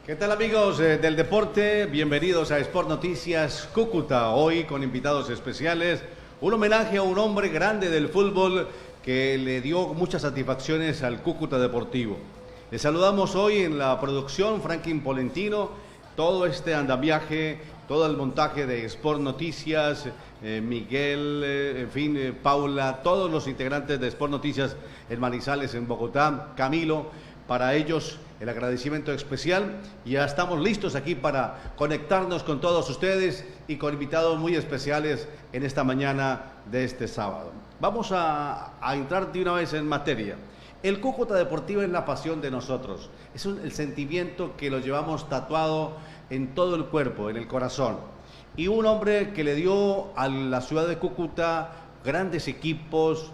¿Qué tal amigos del deporte? Bienvenidos a Sport Noticias Cúcuta, hoy con invitados especiales, un homenaje a un hombre grande del fútbol que le dio muchas satisfacciones al Cúcuta Deportivo. Le saludamos hoy en la producción, Franklin Polentino, todo este andamiaje, todo el montaje de Sport Noticias, Miguel, Paula, todos los integrantes de Sport Noticias en Manizales, en Bogotá, Camilo. Para ellos el agradecimiento especial y ya estamos listos aquí para conectarnos con todos ustedes y con invitados muy especiales en esta mañana de este sábado. Vamos a entrar de una vez en materia. El Cúcuta Deportivo es la pasión de nosotros, es el sentimiento que lo llevamos tatuado en todo el cuerpo, en el corazón. Y un hombre que le dio a la ciudad de Cúcuta grandes equipos,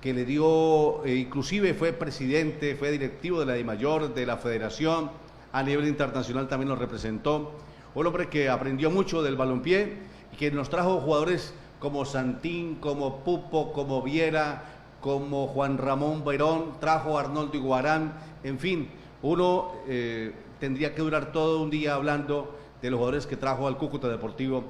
que le dio, inclusive fue presidente, fue directivo de la DIMAYOR, de la federación, a nivel internacional también lo representó, un hombre que aprendió mucho del balompié y que nos trajo jugadores como Santín, como Pupo, como Viera, como Juan Ramón Verón, trajo a Arnoldo Iguarán, en fin, uno tendría que durar todo un día hablando de los jugadores que trajo al Cúcuta Deportivo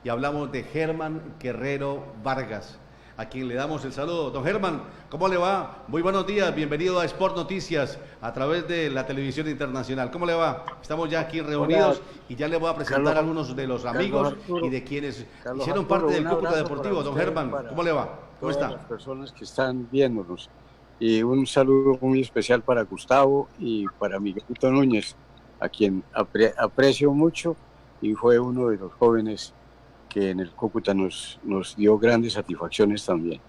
y hablamos de Germán Guerrero Vargas, a quien le damos el saludo. Don Germán, ¿cómo le va? Muy buenos días, bienvenido a Sport Noticias a través de la televisión internacional. ¿Cómo le va? Estamos ya aquí reunidos y ya le voy a presentar a algunos de los amigos y de quienes hicieron parte del Cúcuta Deportivo. Don Germán, ¿cómo le va? ¿Cómo está? Las personas que están viéndonos. Y un saludo muy especial para Gustavo y para Miguelito Núñez, a quien aprecio mucho y fue uno de los jóvenes que en el Cúcuta nos dio grandes satisfacciones también.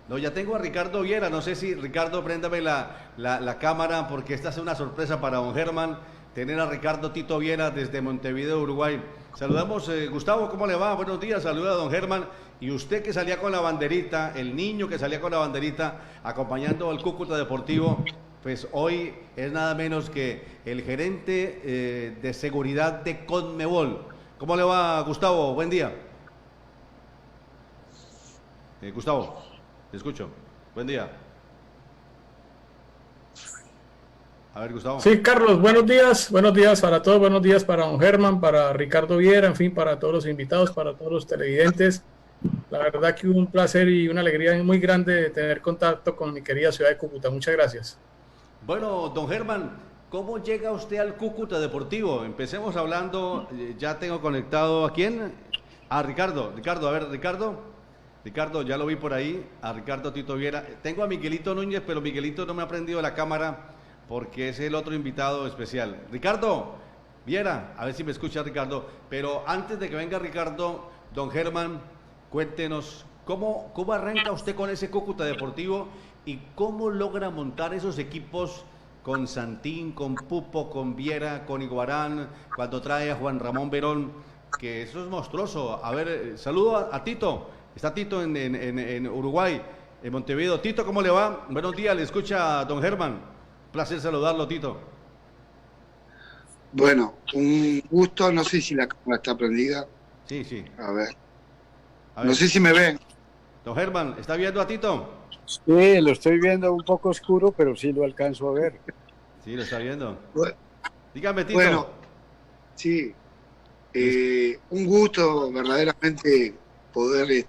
No, ya tengo a Ricardo Viera, no sé si Ricardo, préndame la cámara porque esta es una sorpresa para don Germán, tener a Ricardo Tito Viera desde Montevideo, Uruguay. Saludamos, Gustavo, ¿cómo le va? Buenos días, saluda a don Germán. Y usted que salía con la banderita, el niño que salía con la banderita acompañando al Cúcuta Deportivo, pues hoy es nada menos que el gerente de seguridad de Conmebol. ¿Cómo le va, Gustavo? Buen día. Gustavo, te escucho. Buen día. A ver, Gustavo. Sí, Carlos, buenos días para todos, buenos días para don Germán, para Ricardo Viera, en fin, para todos los invitados, para todos los televidentes. La verdad que un placer y una alegría muy grande de tener contacto con mi querida ciudad de Cúcuta. Muchas gracias. Bueno, don Germán, ¿cómo llega usted al Cúcuta Deportivo? Empecemos hablando, ya tengo conectado ¿a quién? A Ricardo. Ricardo, a ver, Ricardo, ya lo vi por ahí, a Ricardo Tito Viera. Tengo a Miguelito Núñez, pero Miguelito no me ha prendido la cámara porque es el otro invitado especial. Ricardo Viera, a ver si me escucha Ricardo. Pero antes de que venga Ricardo, don Germán, cuéntenos, ¿cómo arranca usted con ese Cúcuta Deportivo y cómo logra montar esos equipos con Santín, con Pupo, con Viera, con Iguarán, cuando trae a Juan Ramón Verón, que eso es monstruoso? A ver, saludo a Tito. Está Tito en Uruguay, en Montevideo. Tito, ¿cómo le va? Buenos días, le escucha don Germán. Placer saludarlo, Tito. Bueno, un gusto. No sé si la cámara está prendida. Sí, sí. A ver. No sé si me ven. Don Germán, ¿está viendo a Tito? Sí, lo estoy viendo un poco oscuro, pero sí lo alcanzo a ver. Sí, lo está viendo. Bueno, dígame, Tito. Bueno, sí. Un gusto verdaderamente poder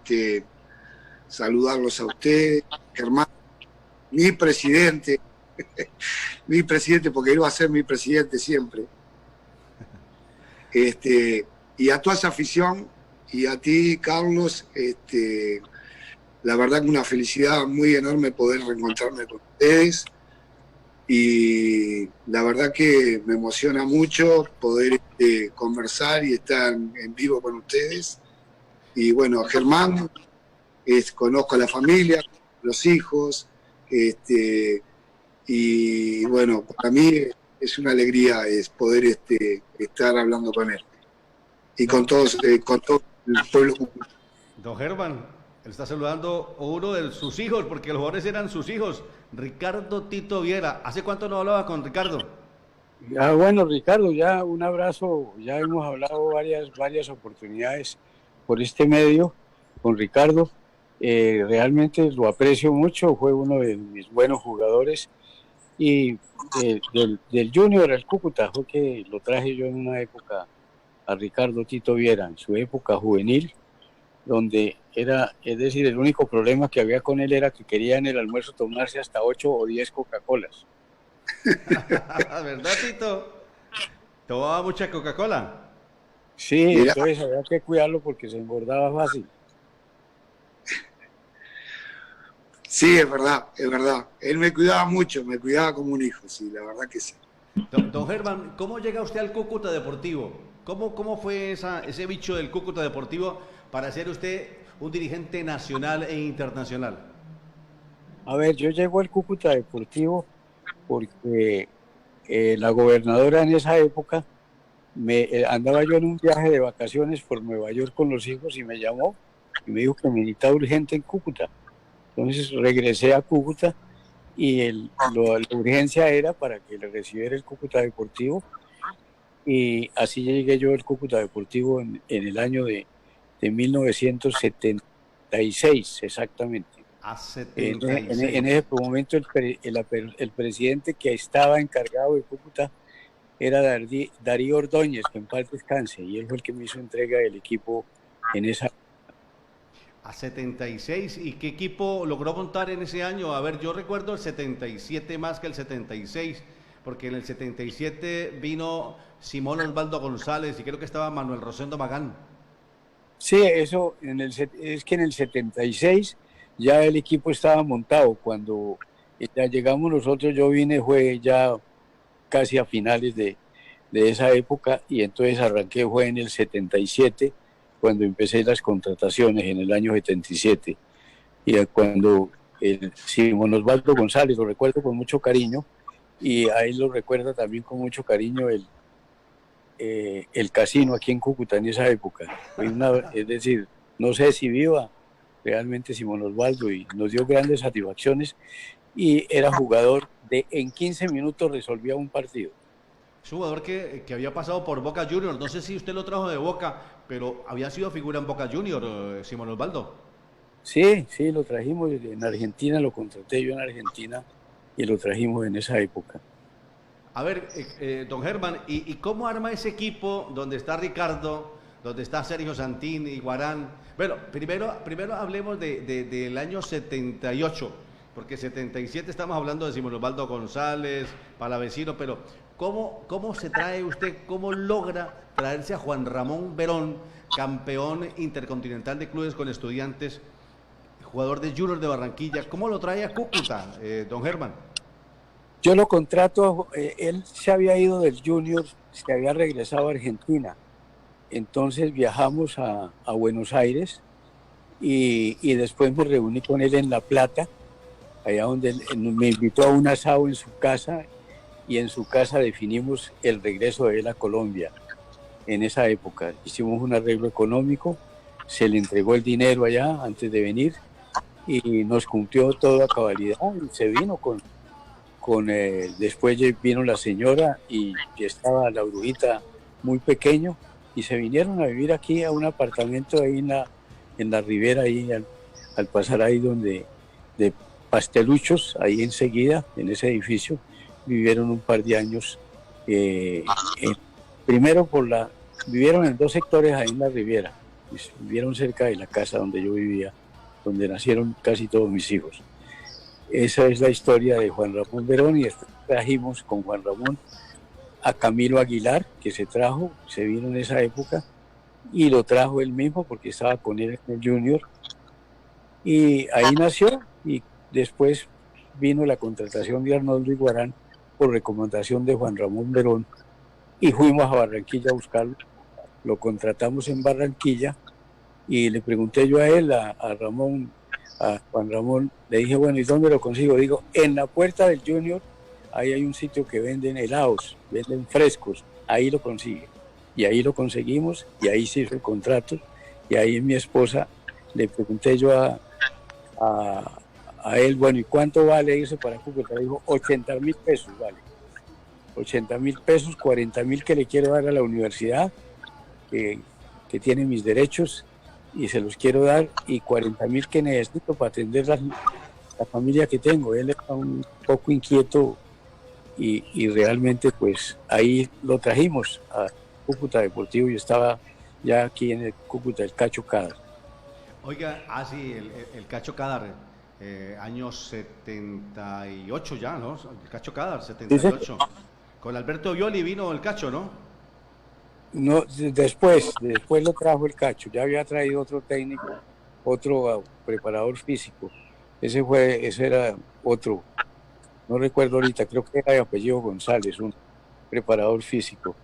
saludarlos a ustedes, Germán, mi presidente, porque iba a ser mi presidente siempre, y a toda esa afición, y a ti, Carlos, la verdad que una felicidad muy enorme poder reencontrarme con ustedes, y la verdad que me emociona mucho poder conversar y estar en vivo con ustedes. Y bueno, Germán, conozco a la familia, los hijos, y bueno, para mí es una alegría poder estar hablando con él y con todos, con todo el pueblo. Don Germán, él está saludando a uno de sus hijos, porque los jugadores eran sus hijos, Ricardo Tito Viera. ¿Hace cuánto no hablaba con Ricardo? Bueno, Ricardo, ya un abrazo, ya hemos hablado varias oportunidades por este medio con Ricardo. Realmente lo aprecio mucho, fue uno de mis buenos jugadores Y del Junior al Cúcuta fue que lo traje yo en una época a Ricardo Tito Viera, en su época juvenil, donde era, es decir, el único problema que había con él era que quería en el almuerzo tomarse hasta 8 o 10 Coca-Colas. ¿Verdad, Tito? ¿Tomaba mucha Coca-Cola? Sí, Mira. entonces había que cuidarlo porque se engordaba fácil. Sí, es verdad, es verdad. Él me cuidaba mucho, me cuidaba como un hijo, sí, la verdad que sí. Don Germán, ¿cómo llega usted al Cúcuta Deportivo? ¿Cómo fue ese bicho del Cúcuta Deportivo para ser usted un dirigente nacional e internacional? A ver, yo llego al Cúcuta Deportivo porque la gobernadora en esa época andaba yo en un viaje de vacaciones por Nueva York con los hijos y me llamó y me dijo que me necesitaba urgente en Cúcuta. Entonces regresé a Cúcuta y la urgencia era para que le recibiera el Cúcuta Deportivo, y así llegué yo al Cúcuta Deportivo en el año de 1976 exactamente. A En 76. ese momento el presidente que estaba encargado de Cúcuta era Darío Ordóñez, que en paz descanse, y él fue el que me hizo entrega del equipo en esa. A 76. ¿Y qué equipo logró montar en ese año? A ver, yo recuerdo el 77 más que el 76, porque en el 77 vino Simón Osvaldo González y creo que estaba Manuel Rosendo Magán. Sí, eso, es que en el 76 ya el equipo estaba montado. Cuando ya llegamos nosotros, yo fue ya casi a finales de esa época, y entonces arranqué, fue en el 77, cuando empecé las contrataciones en el año 77, y cuando Simón Osvaldo González, lo recuerdo con mucho cariño, y a él lo recuerda también con mucho cariño el casino aquí en Cúcuta en esa época. Es decir, no sé si viva realmente Simón Osvaldo, y nos dio grandes satisfacciones, y era jugador en 15 minutos resolvía un partido. Es un jugador que había pasado por Boca Juniors. No sé si usted lo trajo de Boca, pero había sido figura en Boca Juniors, Simón Osvaldo. Sí, lo trajimos en Argentina, lo contraté yo en Argentina y lo trajimos en esa época. A ver, don Germán, ¿y cómo arma ese equipo donde está Ricardo, donde está Sergio Santín y Guarán? Bueno, primero hablemos del año 78, porque 77 estamos hablando de Simón Osvaldo González, Palavecino, pero ¿cómo se trae usted, cómo logra traerse a Juan Ramón Verón, campeón intercontinental de clubes con Estudiantes, jugador de Junior de Barranquilla? ¿Cómo lo trae a Cúcuta, don Germán? Yo lo contrato, él se había ido del Junior, se había regresado a Argentina. Entonces viajamos a Buenos Aires y después me reuní con él en La Plata, allá donde me invitó a un asado en su casa, y en su casa definimos el regreso de él a Colombia. En esa época hicimos un arreglo económico, se le entregó el dinero allá antes de venir y nos cumplió todo a cabalidad, y se vino después vino la señora y estaba la brujita muy pequeño, y se vinieron a vivir aquí a un apartamento ahí en la ribera, ahí al pasar ahí de Pasteluchos, ahí enseguida, en ese edificio, vivieron un par de años. Primero vivieron en 2 sectores ahí en la ribera, vivieron cerca de la casa donde yo vivía, donde nacieron casi todos mis hijos. Esa es la historia de Juan Ramón Verón, y después trajimos con Juan Ramón a Camilo Aguilar, que se vino en esa época, y lo trajo él mismo porque estaba con él en el Junior, y ahí nació. Y después vino la contratación de Arnoldo Iguarán por recomendación de Juan Ramón Verón, y fuimos a Barranquilla a buscarlo. Lo contratamos en Barranquilla, y le pregunté yo a él, a Juan Ramón, le dije, bueno, ¿y dónde lo consigo? Digo, en la puerta del Junior, ahí hay un sitio que venden helados, venden frescos, ahí lo consigue. Y ahí lo conseguimos, y ahí se hizo el contrato, y ahí mi esposa, le pregunté yo a él, bueno, ¿y cuánto vale irse para Cúcuta? Le dijo, 80.000 pesos vale. 80.000 pesos, 40.000 que le quiero dar a la universidad, que tiene mis derechos, y se los quiero dar, y 40.000 que necesito para atender la familia que tengo. Él está un poco inquieto y realmente pues ahí lo trajimos a Cúcuta Deportivo y estaba ya aquí en el Cúcuta el Cacho Cadar. Oiga, sí, el Cacho Cadar, años 78 ya, ¿no? El Cacho Cadar, 78. Con Alberto Violi vino el Cacho, ¿no? No, después lo trajo el Cacho, ya había traído otro técnico, otro preparador físico. Ese era otro, no recuerdo ahorita, creo que era de apellido González, un preparador físico,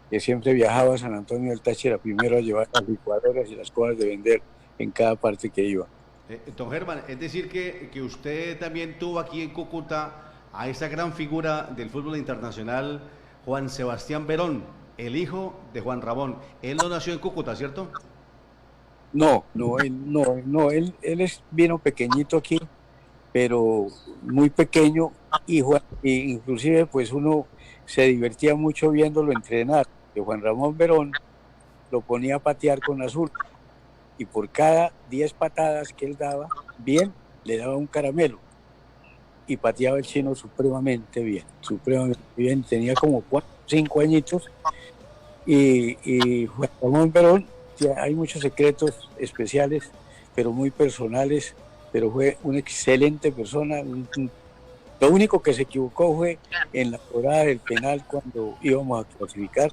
que siempre viajaba a San Antonio del Táchira primero a llevar las licuadoras y las cosas de vender en cada parte que iba. Don Germán, es decir que usted también tuvo aquí en Cúcuta a esa gran figura del fútbol internacional, Juan Sebastián Verón, el hijo de Juan Ramón. Él no nació en Cúcuta, ¿cierto? No, él vino pequeñito aquí, pero muy pequeño, y inclusive pues uno se divertía mucho viéndolo entrenar, que Juan Ramón Verón lo ponía a patear con azul, y por cada 10 patadas que él daba, bien, le daba un caramelo, y pateaba el chino supremamente bien, tenía como 4 o 5 añitos, y Juan Ramón Verón, hay muchos secretos especiales, pero muy personales, pero fue una excelente persona. Lo único que se equivocó fue en la jugada del penal cuando íbamos a clasificar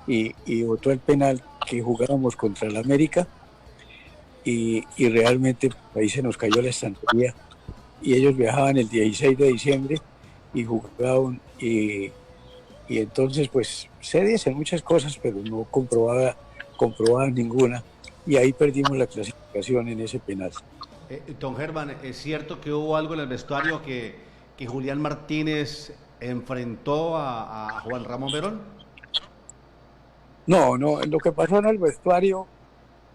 y votó el penal que jugábamos contra el América y realmente ahí se nos cayó la estantería y ellos viajaban el 16 de diciembre y jugaban y entonces pues se dicen muchas cosas pero no comprobaba ninguna y ahí perdimos la clasificación en ese penal. Don Germán, ¿es cierto que hubo algo en el vestuario que Julián Martínez enfrentó a Juan Ramón Verón? No, lo que pasó en el vestuario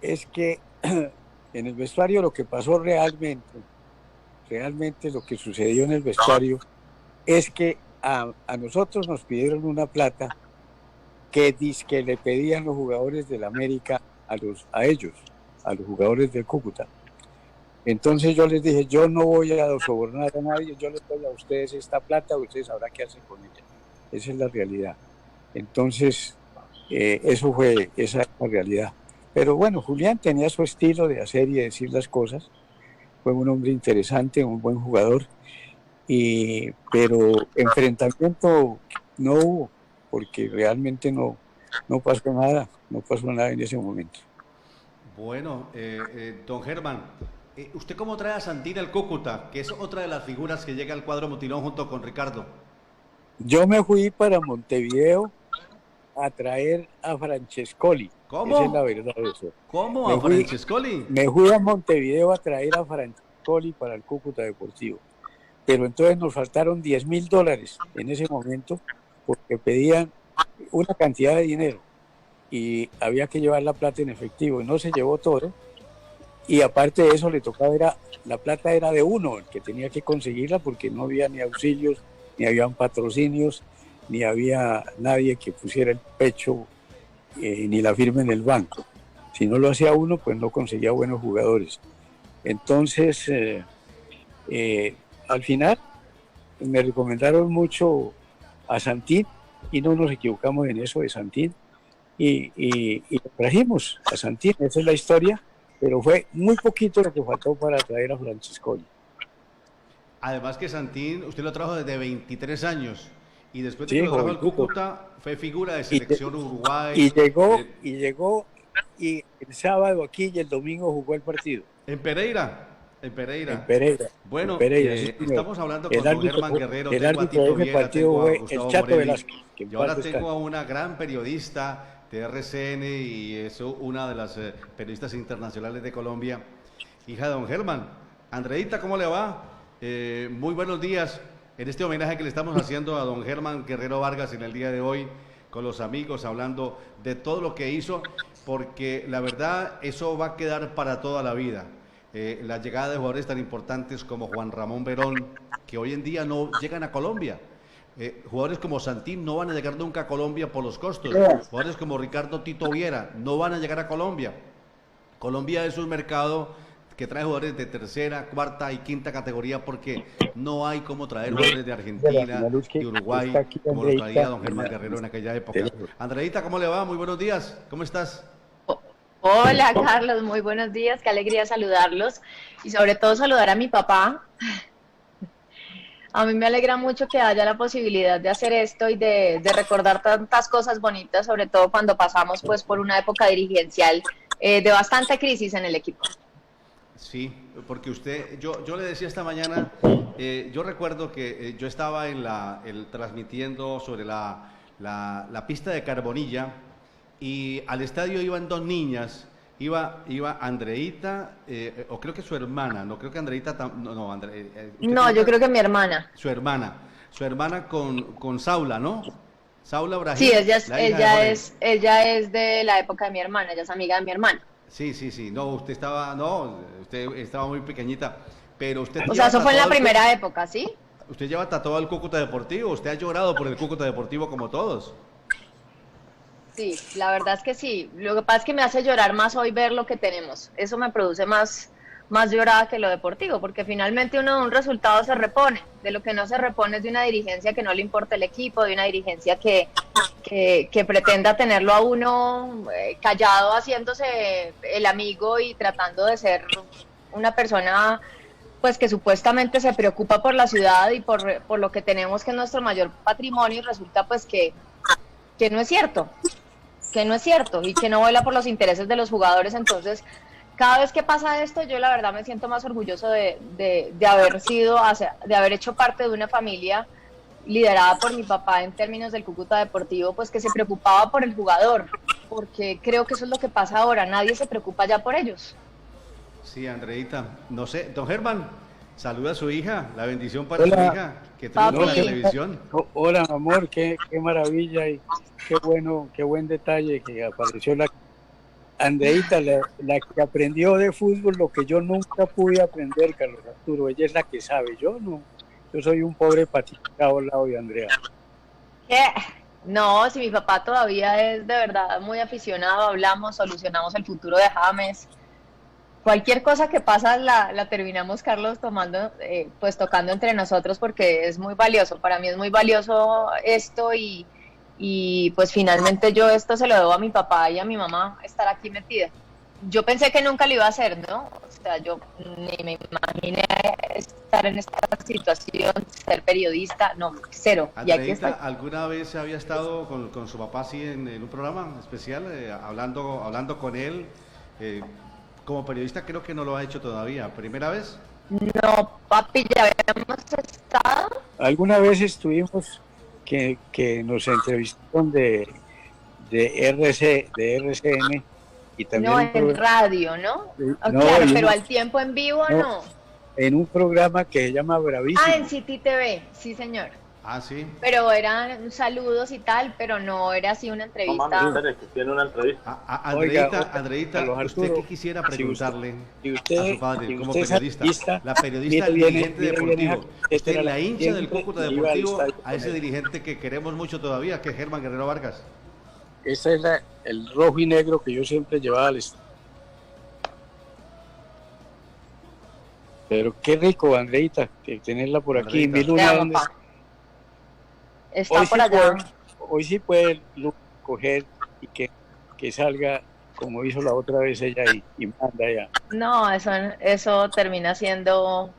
es que en el vestuario lo que pasó realmente lo que sucedió en el vestuario es que a nosotros nos pidieron una plata que le pedían los jugadores del América a ellos, a los jugadores del Cúcuta. Entonces yo les dije, yo no voy a sobornar a nadie, yo les doy a ustedes esta plata, ustedes sabrán qué hacen con ella. Esa es la realidad. Entonces, esa es la realidad. Pero bueno, Julián tenía su estilo de hacer y de decir las cosas. Fue un hombre interesante, un buen jugador. Pero enfrentamiento no hubo, porque realmente no pasó nada en ese momento. Bueno, don Germán, ¿usted cómo trae a Santín al Cúcuta, que es otra de las figuras que llega al cuadro Motilón junto con Ricardo? Yo me fui para Montevideo a traer a Francescoli. ¿Cómo? Esa es la verdad de eso. ¿Cómo? ¿A Francescoli? Me fui a Montevideo a traer a Francescoli para el Cúcuta Deportivo. Pero entonces nos faltaron $10,000 en ese momento porque pedían una cantidad de dinero y había que llevar la plata en efectivo y no se llevó todo. Y aparte de eso le tocaba, la plata era de uno, el que tenía que conseguirla porque no había ni auxilios, ni habían patrocinios, ni había nadie que pusiera el pecho ni la firma en el banco. Si no lo hacía uno, pues no conseguía buenos jugadores. Entonces, al final, me recomendaron mucho a Santín y no nos equivocamos en eso de Santín y lo trajimos a Santín, esa es la historia, pero fue muy poquito lo que faltó para traer a Francescoli. Además que Santín, usted lo trajo desde 23 años y después de sí, que lo trajo al Cúcuta fue figura de selección Uruguay. Y llegó y el sábado aquí y el domingo jugó el partido. En Pereira. Bueno, en Pereira, estamos hablando con don Germán Guerrero, tengo a Tito Viera, tengo a Gustavo el Chato Morelli, Velázquez, y ahora tengo a una gran periodista de RCN y es una de las periodistas internacionales de Colombia, hija de don Germán. Andreita, ¿cómo le va? Muy buenos días en este homenaje que le estamos haciendo a don Germán Guerrero Vargas en el día de hoy, con los amigos, hablando de todo lo que hizo, porque la verdad eso va a quedar para toda la vida. La llegada de jugadores tan importantes como Juan Ramón Verón, que hoy en día no llegan a Colombia. Jugadores como Santín no van a llegar nunca a Colombia por los costos. Jugadores como Ricardo Tito Viera no van a llegar a Colombia. Colombia es un mercado que trae jugadores de tercera, cuarta y quinta categoría, porque no hay como traer jugadores de Argentina, de Uruguay, como lo traía don Germán Guerrero en aquella época. Andreita, ¿cómo le va? Muy buenos días, ¿cómo estás? Hola Carlos, muy buenos días, qué alegría saludarlos y sobre todo saludar a mi papá. A mí me alegra mucho que haya la posibilidad de hacer esto y de recordar tantas cosas bonitas, sobre todo cuando pasamos pues por una época dirigencial de bastante crisis en el equipo. Sí, porque yo le decía esta mañana, yo recuerdo que yo estaba transmitiendo sobre la pista de Carbonilla y al estadio iban dos niñas, iba Andreita, o creo que su hermana, no creo que Andreita, no, yo creo que mi hermana. Su hermana con Saula, ¿no? Saula Brahim. Sí, ella es de la época de mi hermana, ella es amiga de mi hermana. Sí, no, usted estaba muy pequeñita, pero usted... O sea, eso fue en la primera época, ¿sí? Usted lleva tatuado el Cúcuta Deportivo, usted ha llorado por el Cúcuta Deportivo como todos. Sí, la verdad es que sí. Lo que pasa es que me hace llorar más hoy ver lo que tenemos. Eso me produce más llorada que lo deportivo, porque finalmente uno de un resultado se repone. De lo que no se repone es de una dirigencia que no le importa el equipo, de una dirigencia que pretenda tenerlo a uno callado, haciéndose el amigo y tratando de ser una persona pues que supuestamente se preocupa por la ciudad y por lo que tenemos, que es nuestro mayor patrimonio, y resulta pues que no es cierto. Y que no vela por los intereses de los jugadores. Entonces, cada vez que pasa esto, yo la verdad me siento más orgulloso de haber hecho parte de una familia liderada por mi papá en términos del Cúcuta Deportivo, pues que se preocupaba por el jugador, porque creo que eso es lo que pasa ahora, nadie se preocupa ya por ellos. Sí, Andreita, no sé, don Germán, saluda a su hija, la bendición para su hija, que triunfa en la televisión. Hola, amor, qué maravilla y qué buen detalle que apareció la Andreita, la que aprendió de fútbol lo que yo nunca pude aprender, Carlos Arturo. Ella es la que sabe, yo no. Yo soy un pobre paticado al lado de Andrea. ¿Qué? No, si mi papá todavía es de verdad muy aficionado, hablamos, solucionamos el futuro de James. Cualquier cosa que pasa la terminamos, Carlos, tocando entre nosotros, porque es muy valioso. Para mí es muy valioso esto y pues finalmente yo esto se lo debo a mi papá y a mi mamá, estar aquí metida. Yo pensé que nunca lo iba a hacer, ¿no? O sea, yo ni me imaginé estar en esta situación, ser periodista, no, cero. Andreita, y aquí estoy. ¿Alguna vez había estado con su papá así en un programa especial, hablando con él? Como periodista creo que no lo ha hecho todavía. ¿Primera vez? No, papi, ya habíamos estado. Alguna vez estuvimos que nos entrevistaron de RCN y también no, en radio, ¿no? No, claro, pero al tiempo en vivo no. En un programa que se llama Bravísimo. Ah, en City TV, sí señor. Ah, sí. Pero eran saludos y tal, pero no era así una entrevista. No, mami, que tiene una entrevista. Andreita, ¿usted qué quisiera preguntarle a su padre como periodista? La periodista del dirigente deportivo. Usted es la hincha del Cúcuta Deportivo, a ese dirigente que queremos mucho todavía, que es Germán Guerrero Vargas. Ese es el rojo y negro que yo siempre llevaba al estadio. Pero qué rico, Andreita, tenerla por aquí. Andreita. Mi Luna, ¿dónde está por allá. Hoy sí puede coger y que salga como hizo la otra vez ella y manda ya. No, eso termina siendo...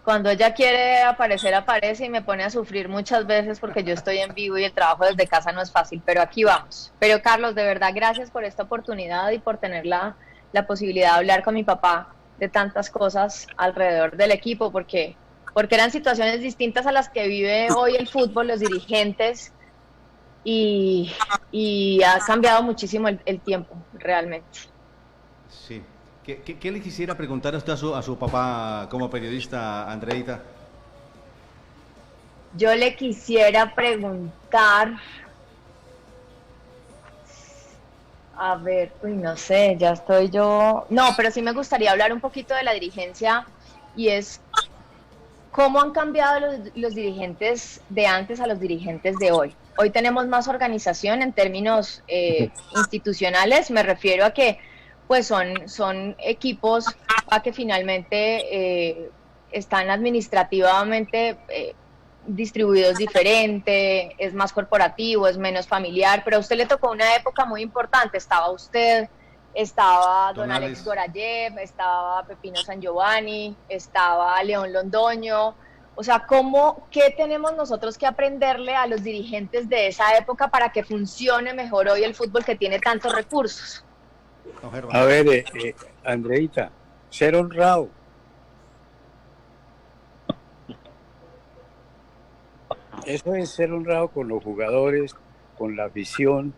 Cuando ella quiere aparecer, aparece y me pone a sufrir muchas veces porque yo estoy en vivo y el trabajo desde casa no es fácil, pero aquí vamos. Pero Carlos, de verdad, gracias por esta oportunidad y por tener la posibilidad de hablar con mi papá de tantas cosas alrededor del equipo, porque eran situaciones distintas a las que vive hoy el fútbol, los dirigentes, y ha cambiado muchísimo el tiempo, realmente. Sí. ¿Qué le quisiera preguntar a usted a su papá como periodista, Andreita? Yo le quisiera preguntar, a ver, no sé, ya estoy yo... No, pero sí me gustaría hablar un poquito de la dirigencia, y es cómo han cambiado los dirigentes de antes a los dirigentes de hoy. Hoy tenemos más organización en términos institucionales, me refiero a que pues son equipos que finalmente están administrativamente distribuidos diferente, es más corporativo, es menos familiar, pero a usted le tocó una época muy importante, estaba usted, estaba don Alex Gorayev, estaba Pepino San Giovanni, estaba León Londoño. O sea, ¿qué tenemos nosotros que aprenderle a los dirigentes de esa época para que funcione mejor hoy el fútbol que tiene tantos recursos? A ver, Andreita, ser honrado. Eso es ser honrado con los jugadores, con la afición,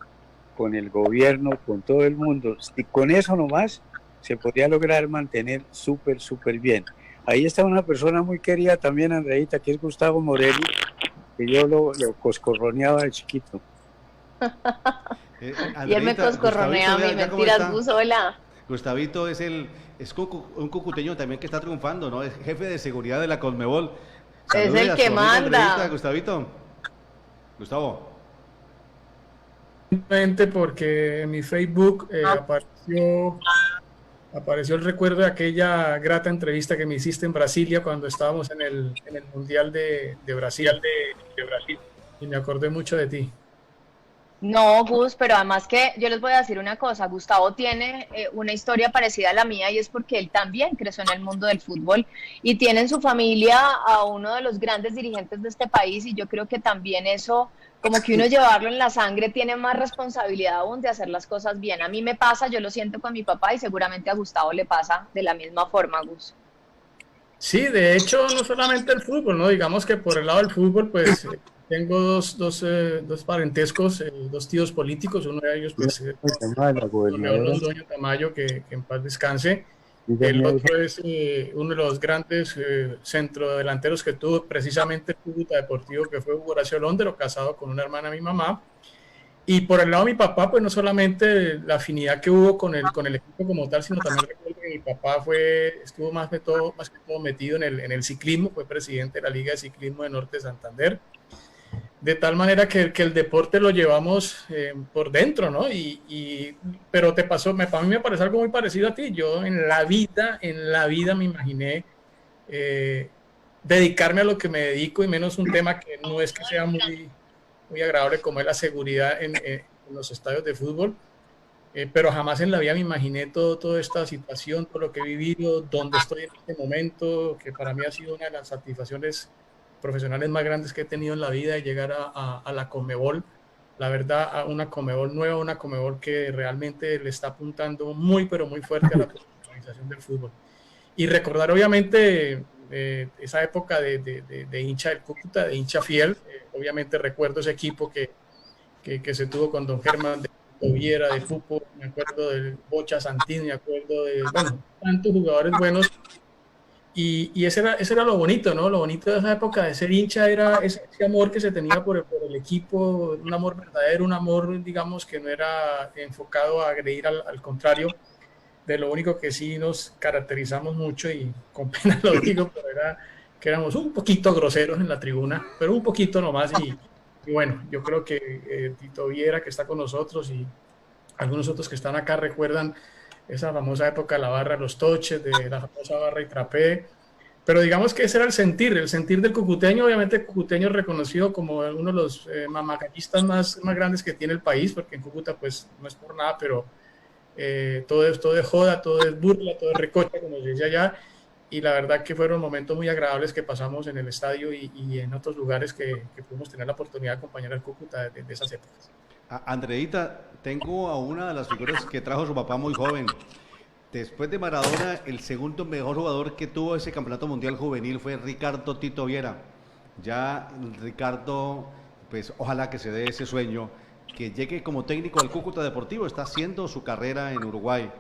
con el gobierno, con todo el mundo. Y con eso nomás se podría lograr mantener súper bien. Ahí está una persona muy querida también, Andreita, que es Gustavo Morelli, que yo lo coscorroneaba de chiquito. Y él me coscorronea a mí, mentiras, Gus, hola. Gustavito es un cucuteño también que está triunfando, ¿no? Es jefe de seguridad de la Conmebol. Es el que manda. Gustavito. Gustavo. Simplemente porque en mi Facebook apareció el recuerdo de aquella grata entrevista que me hiciste en Brasilia cuando estábamos en el Mundial de Brasil. Y me acordé mucho de ti. No, Gus, pero además que yo les voy a decir una cosa, Gustavo tiene una historia parecida a la mía y es porque él también creció en el mundo del fútbol y tiene en su familia a uno de los grandes dirigentes de este país y yo creo que también eso, como que uno llevarlo en la sangre tiene más responsabilidad aún de hacer las cosas bien. A mí me pasa, yo lo siento con mi papá y seguramente a Gustavo le pasa de la misma forma, Gus. Sí, de hecho, no solamente el fútbol, ¿no? Digamos que por el lado del fútbol, pues... Tengo dos parentescos, dos tíos políticos, uno de ellos pues, León Londoño Tamayo, que en paz descanse. El otro es uno de los grandes centrodelanteros que tuvo precisamente el Cúcuta Deportivo, que fue Hugo Horacio Londero, casado con una hermana de mi mamá. Y por el lado de mi papá, pues no solamente la afinidad que hubo con el equipo como tal, sino también recuerdo que mi papá estuvo más que todo metido en el ciclismo, fue presidente de la Liga de Ciclismo de Norte de Santander. De tal manera que el deporte lo llevamos por dentro, ¿no? Pero a mí me parece algo muy parecido a ti. Yo en la vida me imaginé dedicarme a lo que me dedico y menos un tema que no es que sea muy agradable como es la seguridad en los estadios de fútbol. Pero jamás en la vida me imaginé toda esta situación, todo lo que he vivido, dónde estoy en este momento, que para mí ha sido una de las satisfacciones profesionales más grandes que he tenido en la vida y llegar a la Conmebol, la verdad, a una Conmebol nueva, una Conmebol que realmente le está apuntando muy, pero muy fuerte a la profesionalización del fútbol. Y recordar, obviamente, esa época de hincha del Cúcuta, de hincha fiel, obviamente recuerdo ese equipo que se tuvo con don Germán de Viera, de fútbol, me acuerdo del Bocha Santín, me acuerdo de, tantos jugadores buenos. Y ese era lo bonito, ¿no? Lo bonito de esa época de ser hincha era ese amor que se tenía por el equipo, un amor verdadero, un amor, digamos, que no era enfocado a agredir al contrario. De lo único que sí nos caracterizamos mucho, y con pena lo digo, pero era que éramos un poquito groseros en la tribuna, pero un poquito nomás. Y bueno, yo creo que Tito Viera, que está con nosotros, y algunos otros que están acá recuerdan esa famosa época de la barra Los Toches, de la famosa barra Itrapé, pero digamos que ese era el sentir del cucuteño. Obviamente el cucuteño es reconocido como uno de los mamagallistas más grandes que tiene el país, porque en Cúcuta pues no es por nada, pero todo es joda, todo es burla, todo es recocha, como se dice allá, y la verdad que fueron momentos muy agradables que pasamos en el estadio y en otros lugares que pudimos tener la oportunidad de acompañar al Cúcuta de esas épocas. Andreita, tengo a una de las figuras que trajo su papá muy joven. Después de Maradona, el segundo mejor jugador que tuvo ese campeonato mundial juvenil fue Ricardo Tito Viera. Ya Ricardo, pues ojalá que se dé ese sueño, que llegue como técnico del Cúcuta Deportivo. Está haciendo su carrera en Uruguay.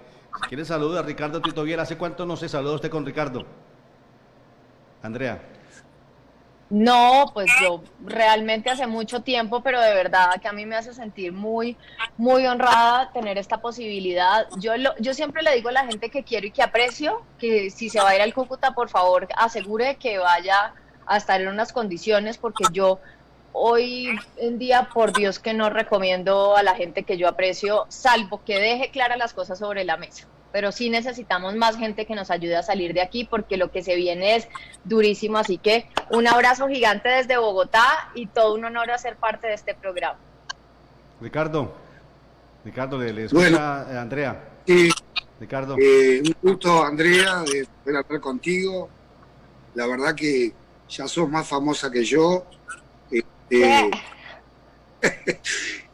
Si quiere saludar a Ricardo Tito Viera, ¿hace cuánto no se saluda usted con Ricardo? Andrea. No, pues yo realmente hace mucho tiempo, pero de verdad que a mí me hace sentir muy, muy honrada tener esta posibilidad. Yo siempre le digo a la gente que quiero y que aprecio, que si se va a ir al Cúcuta, por favor, asegure que vaya a estar en unas condiciones, porque yo hoy en día, por Dios, que no recomiendo a la gente que yo aprecio, salvo que deje claras las cosas sobre la mesa. pero sí necesitamos más gente que nos ayude a salir de aquí porque lo que se viene es durísimo, así que un abrazo gigante desde Bogotá y todo un honor a ser parte de este programa. Ricardo, le escucha Bueno, Andrea. Ricardo. un gusto, Andrea, de poder hablar contigo. La verdad que ya sos más famosa que yo.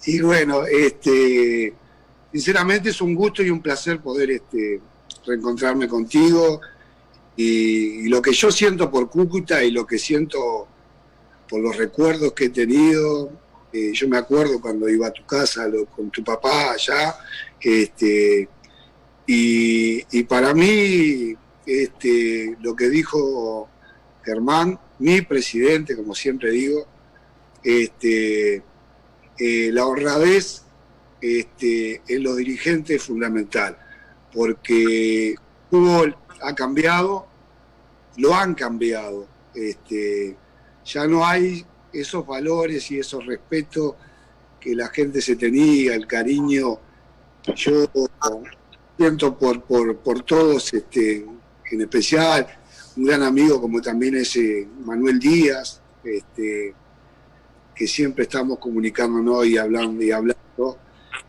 Y bueno, sinceramente es un gusto y un placer poder reencontrarme contigo. Y lo que yo siento por Cúcuta y lo que siento por los recuerdos que he tenido, yo me acuerdo cuando iba a tu casa con tu papá allá, y para mí, lo que dijo Germán, mi presidente, como siempre digo, la honradez en los dirigentes es fundamental, porque fútbol ha cambiado, lo han cambiado, ya no hay esos valores y esos respetos que la gente se tenía, el cariño. Yo siento por todos, en especial un gran amigo como también es Manuel Díaz, que siempre estamos comunicándonos y hablando.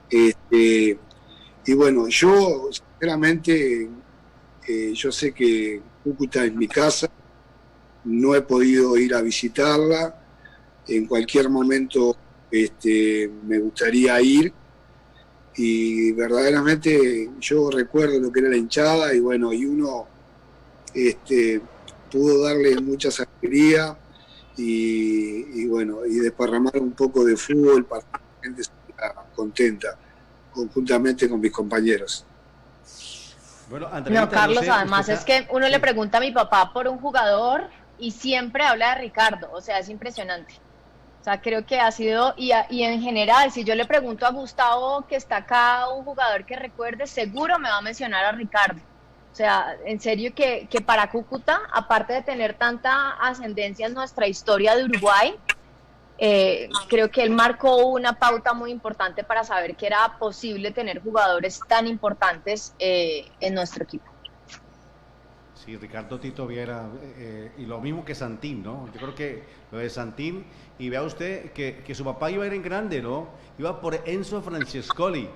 Y bueno, yo sinceramente, yo sé que Cúcuta es mi casa, no he podido ir a visitarla, en cualquier momento me gustaría ir, y verdaderamente yo recuerdo lo que era la hinchada, y bueno, y uno pudo darle mucha alegría y bueno, y desparramar un poco de fútbol para que la gente estuviera contenta, conjuntamente con mis compañeros. Bueno, Andreita, No, Carlos, no sé, además usted es que uno le pregunta a mi papá por un jugador y siempre habla de Ricardo, o sea, es impresionante. O sea, creo que ha sido, y en general, si yo le pregunto a Gustavo que está acá, un jugador que recuerde, seguro me va a mencionar a Ricardo. O sea, en serio que para Cúcuta, aparte de tener tanta ascendencia en nuestra historia de Uruguay, creo que él marcó una pauta muy importante para saber que era posible tener jugadores tan importantes en nuestro equipo. Sí, Ricardo Tito Viera, y lo mismo que Santín, ¿no? Yo creo que lo de Santín, y vea usted que su papá iba a ir en grande, ¿no? Iba por Enzo Francescoli,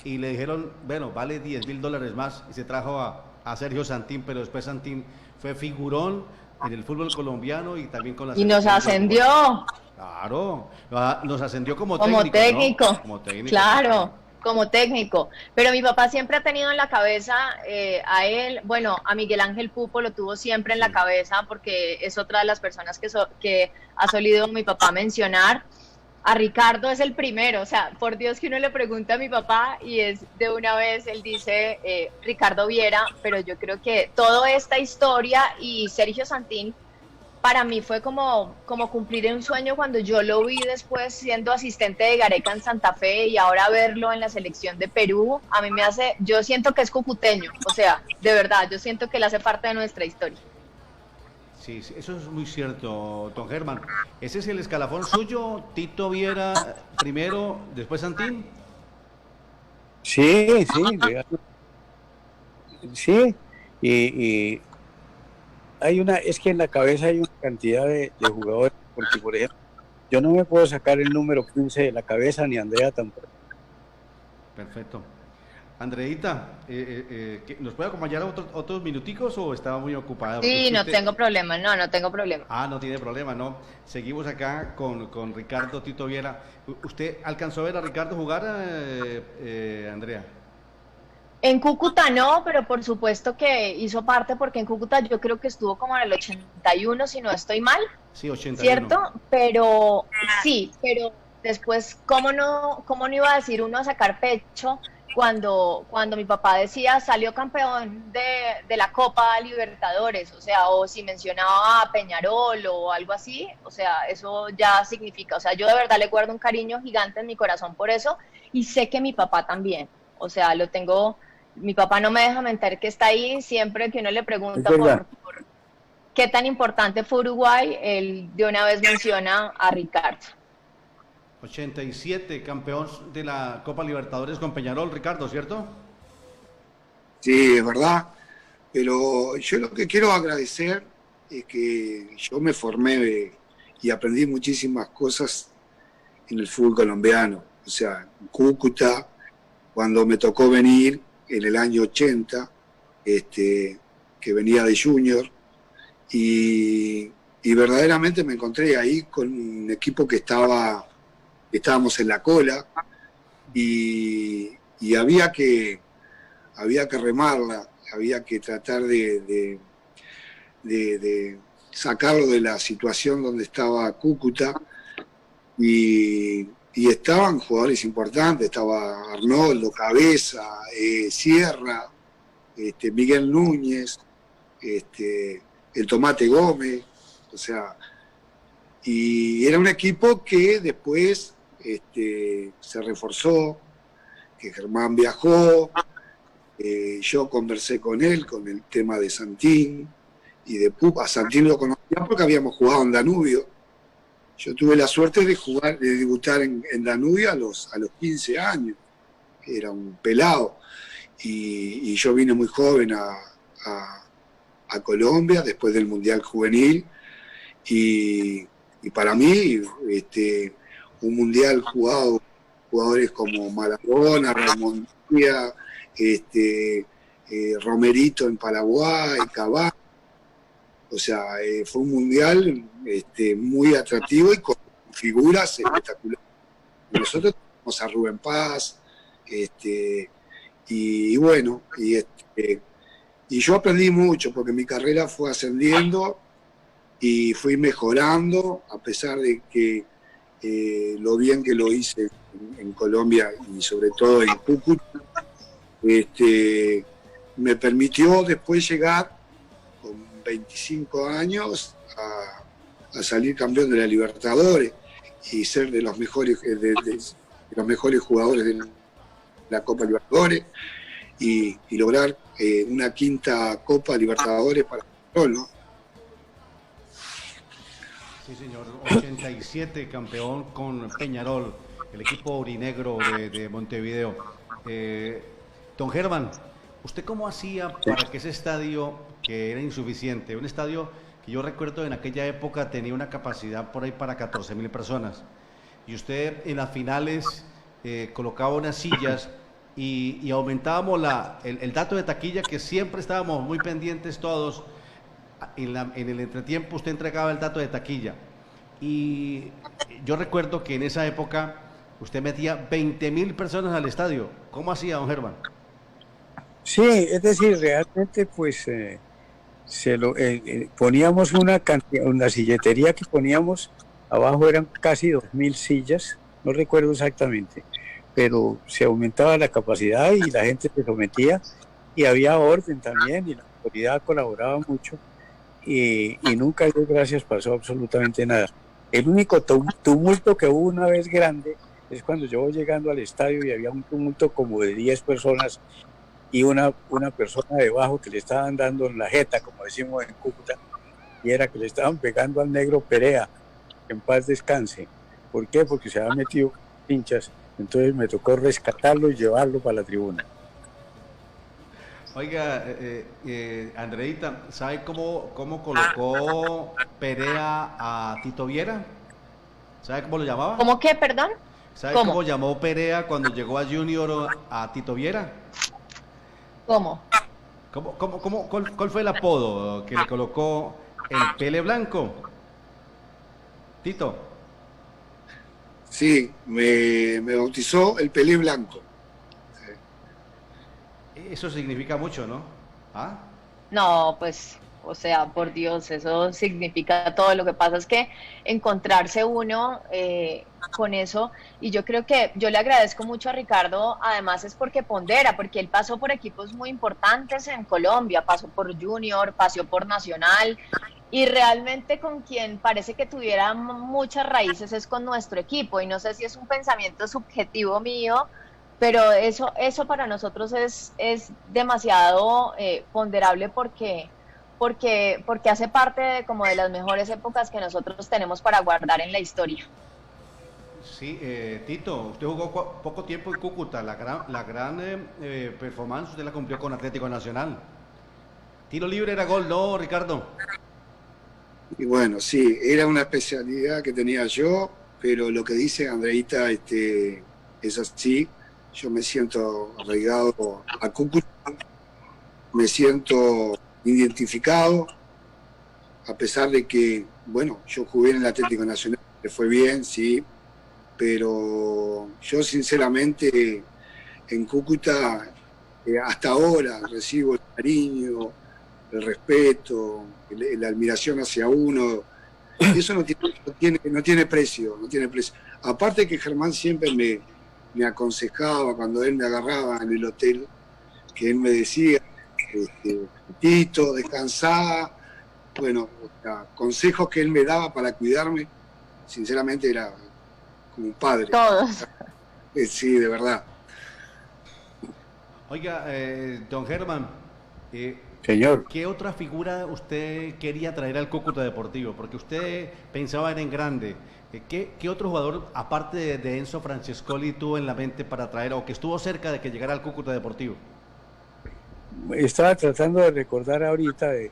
y le dijeron, bueno, vale $10,000 más, y se trajo a Sergio Santín, pero después Santín fue figurón en el fútbol colombiano y también con la Y nos selección de ascendió. fútbol. Claro, nos ascendió como técnico, ¿no? Como técnico, claro, como técnico. Pero mi papá siempre ha tenido en la cabeza a él, bueno, a Miguel Ángel Pupo lo tuvo siempre en la cabeza porque es otra de las personas que ha solido mi papá mencionar. A Ricardo es el primero, o sea, por Dios que uno le pregunta a mi papá y es de una vez, él dice Ricardo Viera, pero yo creo que toda esta historia y Sergio Santín para mí fue como cumplir un sueño cuando yo lo vi después siendo asistente de Gareca en Santa Fe y ahora verlo en la selección de Perú, a mí me hace, yo siento que es cucuteño, o sea, de verdad, yo siento que él hace parte de nuestra historia. Sí, eso es muy cierto, don Germán. ¿Ese es el escalafón suyo? ¿Tito Viera primero, después Santín? Sí, sí, y es que en la cabeza hay una cantidad de jugadores, porque por ejemplo, yo no me puedo sacar el número 15 de la cabeza, ni Andrea tampoco. Perfecto. Andreita, ¿nos puede acompañar otros minuticos o estaba muy ocupada? Sí, no tengo problema, no tengo problema. Ah, no tiene problema, no. Seguimos acá con Ricardo Tito Viera. ¿Usted alcanzó a ver a Ricardo jugar, Andrea? En Cúcuta no, pero por supuesto que hizo parte porque en Cúcuta yo creo que estuvo como en el 81, si no estoy mal. Sí, 81. ¿Cierto? Pero sí, pero después, ¿cómo no iba a decir uno a sacar pecho cuando mi papá decía salió campeón de la Copa Libertadores? O sea, o si mencionaba a Peñarol o algo así, o sea, eso ya significa, o sea, yo de verdad le guardo un cariño gigante en mi corazón por eso y sé que mi papá también, o sea, lo tengo. Mi papá no me deja mentir que está ahí, siempre que uno le pregunta por qué tan importante fue Uruguay, él de una vez menciona a Ricardo. 87, campeón de la Copa Libertadores con Peñarol, Ricardo, ¿cierto? Sí, es verdad. Pero yo lo que quiero agradecer es que yo me formé y aprendí muchísimas cosas en el fútbol colombiano. O sea, en Cúcuta, cuando me tocó venir en el año 80, que venía de Junior, y verdaderamente me encontré ahí con un equipo que estábamos en la cola y había que remarla, había que tratar de sacarlo de la situación donde estaba Cúcuta y estaban jugadores importantes, estaba Arnoldo, Cabeza, Sierra, Miguel Núñez, el Tomate Gómez, o sea, y era un equipo que después se reforzó, que Germán viajó, yo conversé con él con el tema de Santín y de Pupa. A Santín lo conocía porque habíamos jugado en Danubio. Yo tuve la suerte de debutar en Danubio a los 15 años, era un pelado, y yo vine muy joven a Colombia después del Mundial Juvenil, y para mí un Mundial jugado jugadores como Maradona, Ramón Díaz, Romerito en Paraguay, Cavani. O sea, fue un mundial muy atractivo y con figuras espectaculares. Nosotros tenemos a Rubén Paz, y bueno, y yo aprendí mucho porque mi carrera fue ascendiendo y fui mejorando, a pesar de que lo bien que lo hice en Colombia y sobre todo en Cúcuta, me permitió después llegar con 25 años a salir campeón de la Libertadores y ser de los mejores los mejores jugadores de la Copa Libertadores y lograr una quinta Copa Libertadores para Peñarol, ¿no? Sí, señor, 87 campeón con Peñarol, el equipo aurinegro de Montevideo. Don Germán, ¿usted cómo hacía para que ese estadio, que era insuficiente, un estadio que yo recuerdo en aquella época tenía una capacidad por ahí para 14.000 personas, y usted en las finales colocaba unas sillas y aumentábamos el dato de taquilla, que siempre estábamos muy pendientes todos? En el entretiempo usted entregaba el dato de taquilla, y yo recuerdo que en esa época usted metía 20.000 personas al estadio. ¿Cómo hacía, don Germán? Sí, es decir, realmente pues poníamos una silletería que poníamos abajo, eran casi 2.000 sillas, no recuerdo exactamente, pero se aumentaba la capacidad y la gente se sometía y había orden también y la autoridad colaboraba mucho y nunca, Dios gracias, pasó absolutamente nada. El único tumulto que hubo una vez grande es cuando yo voy llegando al estadio y había un tumulto como de 10 personas y una persona debajo que le estaban dando en la jeta, como decimos en Cúcuta, y era que le estaban pegando al negro Perea, que en paz descanse. ¿Por qué? Porque se había metido pinchas, entonces me tocó rescatarlo y llevarlo para la tribuna. Oiga, Andreita, ¿sabe cómo colocó Perea a Tito Viera? ¿Sabe cómo lo llamaba? ¿Cómo qué, perdón? ¿Sabe cómo llamó Perea cuando llegó a Junior a Tito Viera? ¿Cómo? ¿Cuál fue el apodo que le colocó el Pele Blanco? Tito. Sí, me bautizó el Pelé Blanco. Eso significa mucho, ¿no? ¿Ah? No, pues, o sea, por Dios, eso significa todo. Lo que pasa es que encontrarse uno con eso, y yo creo que yo le agradezco mucho a Ricardo, además es porque pondera, porque él pasó por equipos muy importantes en Colombia, pasó por Junior, pasó por Nacional, y realmente con quien parece que tuviera muchas raíces es con nuestro equipo, y no sé si es un pensamiento subjetivo mío, pero eso para nosotros es demasiado ponderable porque hace parte como de las mejores épocas que nosotros tenemos para guardar en la historia. Sí, Tito, usted jugó poco tiempo en Cúcuta, la gran performance usted la cumplió con Atlético Nacional. Tiro libre era gol, ¿no, Ricardo? Y bueno, sí, era una especialidad que tenía yo, pero lo que dice Andreita es así. Yo me siento arraigado a Cúcuta, me siento identificado, a pesar de que, bueno, yo jugué en el Atlético Nacional, que fue bien, sí, pero yo sinceramente en Cúcuta hasta ahora recibo el cariño, el respeto, la admiración hacia uno. Eso no tiene precio, no tiene precio. Aparte que Germán siempre me aconsejaba cuando él me agarraba en el hotel, que él me decía, Tito, descansá. Bueno, consejos que él me daba para cuidarme, sinceramente era como un padre. Todos. Sí, de verdad. Oiga, don Germán, Señor. ¿qué otra figura usted quería traer al Cúcuta Deportivo? Porque usted pensaba en grande. ¿Qué otro jugador, aparte de Enzo Francescoli, tuvo en la mente para traer o que estuvo cerca de que llegara al Cúcuta Deportivo? Estaba tratando de recordar ahorita de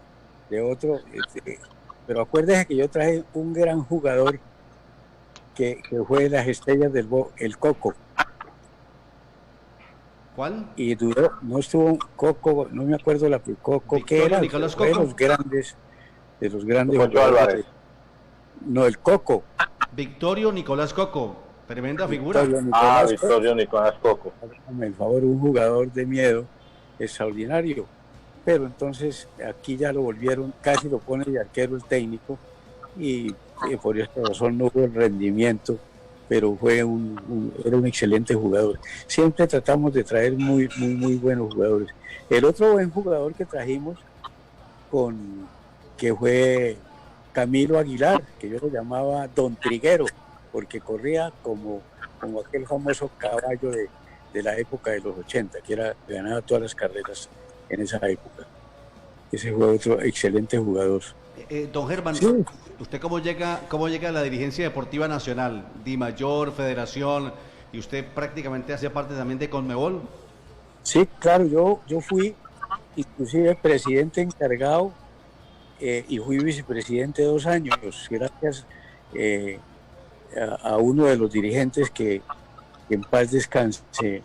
otro, pero acuérdese que yo traje un gran jugador que fue de las estrellas el Coco. ¿Cuál? Y duró, no estuvo Coco, no me acuerdo Coco, que era Nicolás de Coco. los grandes Coco Álvarez. No, el Coco. Victorio Nicolás Coco, tremenda figura. Victorio Nicolás Coco. Hágame el favor, un jugador de miedo extraordinario. Pero entonces aquí ya lo volvieron, casi lo pone de arquero el técnico, y por esta razón no hubo el rendimiento, pero fue era un excelente jugador. Siempre tratamos de traer muy buenos jugadores. El otro buen jugador que trajimos que fue Camilo Aguilar, que yo lo llamaba Don Triguero, porque corría como aquel famoso caballo de la época de los 80, que ganaba todas las carreras en esa época. Ese fue otro excelente jugador. Don Germán, Sí. ¿Usted cómo llega a la dirigencia deportiva nacional, DIMAYOR, Federación, y usted prácticamente hace parte también de Conmebol? Sí, claro, yo fui inclusive presidente encargado y fui vicepresidente 2 años, gracias a uno de los dirigentes que en paz descanse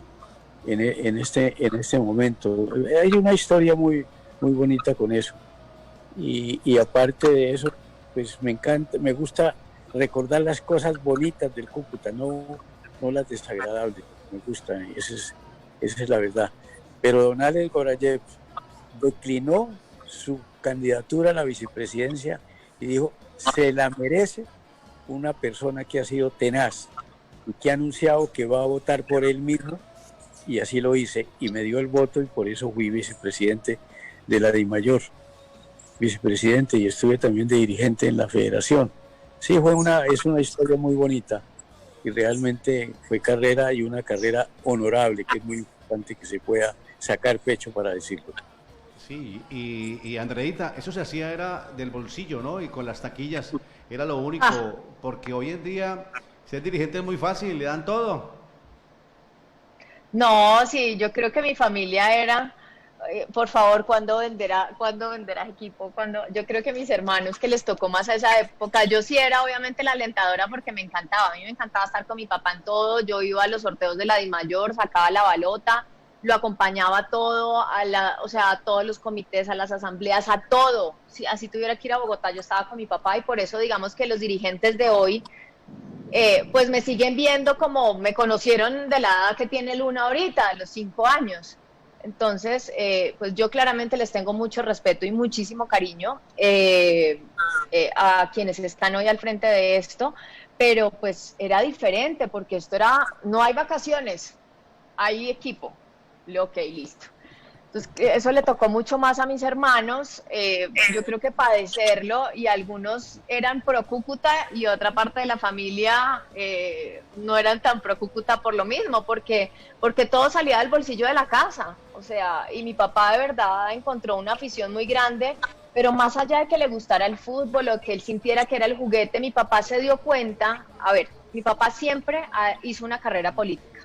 en este momento. Hay una historia muy bonita con eso. Y aparte de eso, pues me encanta, me gusta recordar las cosas bonitas del Cúcuta, no las desagradables. Me gusta, esa es la verdad. Pero don Alex Gorayev declinó su candidatura a la vicepresidencia y dijo, se la merece una persona que ha sido tenaz y que ha anunciado que va a votar por él mismo, y así lo hice, y me dio el voto, y por eso fui vicepresidente de la DIMAYOR, vicepresidente, y estuve también de dirigente en la federación. Sí, es una historia muy bonita, y realmente fue carrera, y una carrera honorable, que es muy importante que se pueda sacar pecho para decirlo. Sí, y Andreita, eso se hacía era del bolsillo, ¿no? Y con las taquillas era lo único, porque hoy en día ser dirigente es muy fácil, le dan todo. No, sí, yo creo que mi familia era, por favor, ¿cuándo venderás equipo? Yo creo que mis hermanos, que les tocó más a esa época, yo sí era obviamente la alentadora porque me encantaba, a mí me encantaba estar con mi papá en todo, yo iba a los sorteos de la DIMAYOR, sacaba la balota, lo acompañaba todo, a todos los comités, a las asambleas, a todo. Si así tuviera que ir a Bogotá, yo estaba con mi papá, y por eso digamos que los dirigentes de hoy, pues me siguen viendo como me conocieron de la edad que tiene Luna ahorita, de los 5 años. Entonces, pues yo claramente les tengo mucho respeto y muchísimo cariño a quienes están hoy al frente de esto, pero pues era diferente, porque no hay vacaciones, hay equipo. Ok, listo. Entonces, eso le tocó mucho más a mis hermanos, yo creo que padecerlo, y algunos eran pro Cúcuta y otra parte de la familia no eran tan pro Cúcuta por lo mismo, porque todo salía del bolsillo de la casa, o sea, y mi papá de verdad encontró una afición muy grande, pero más allá de que le gustara el fútbol o que él sintiera que era el juguete, mi papá se dio cuenta, a ver, Mi papá siempre hizo una carrera política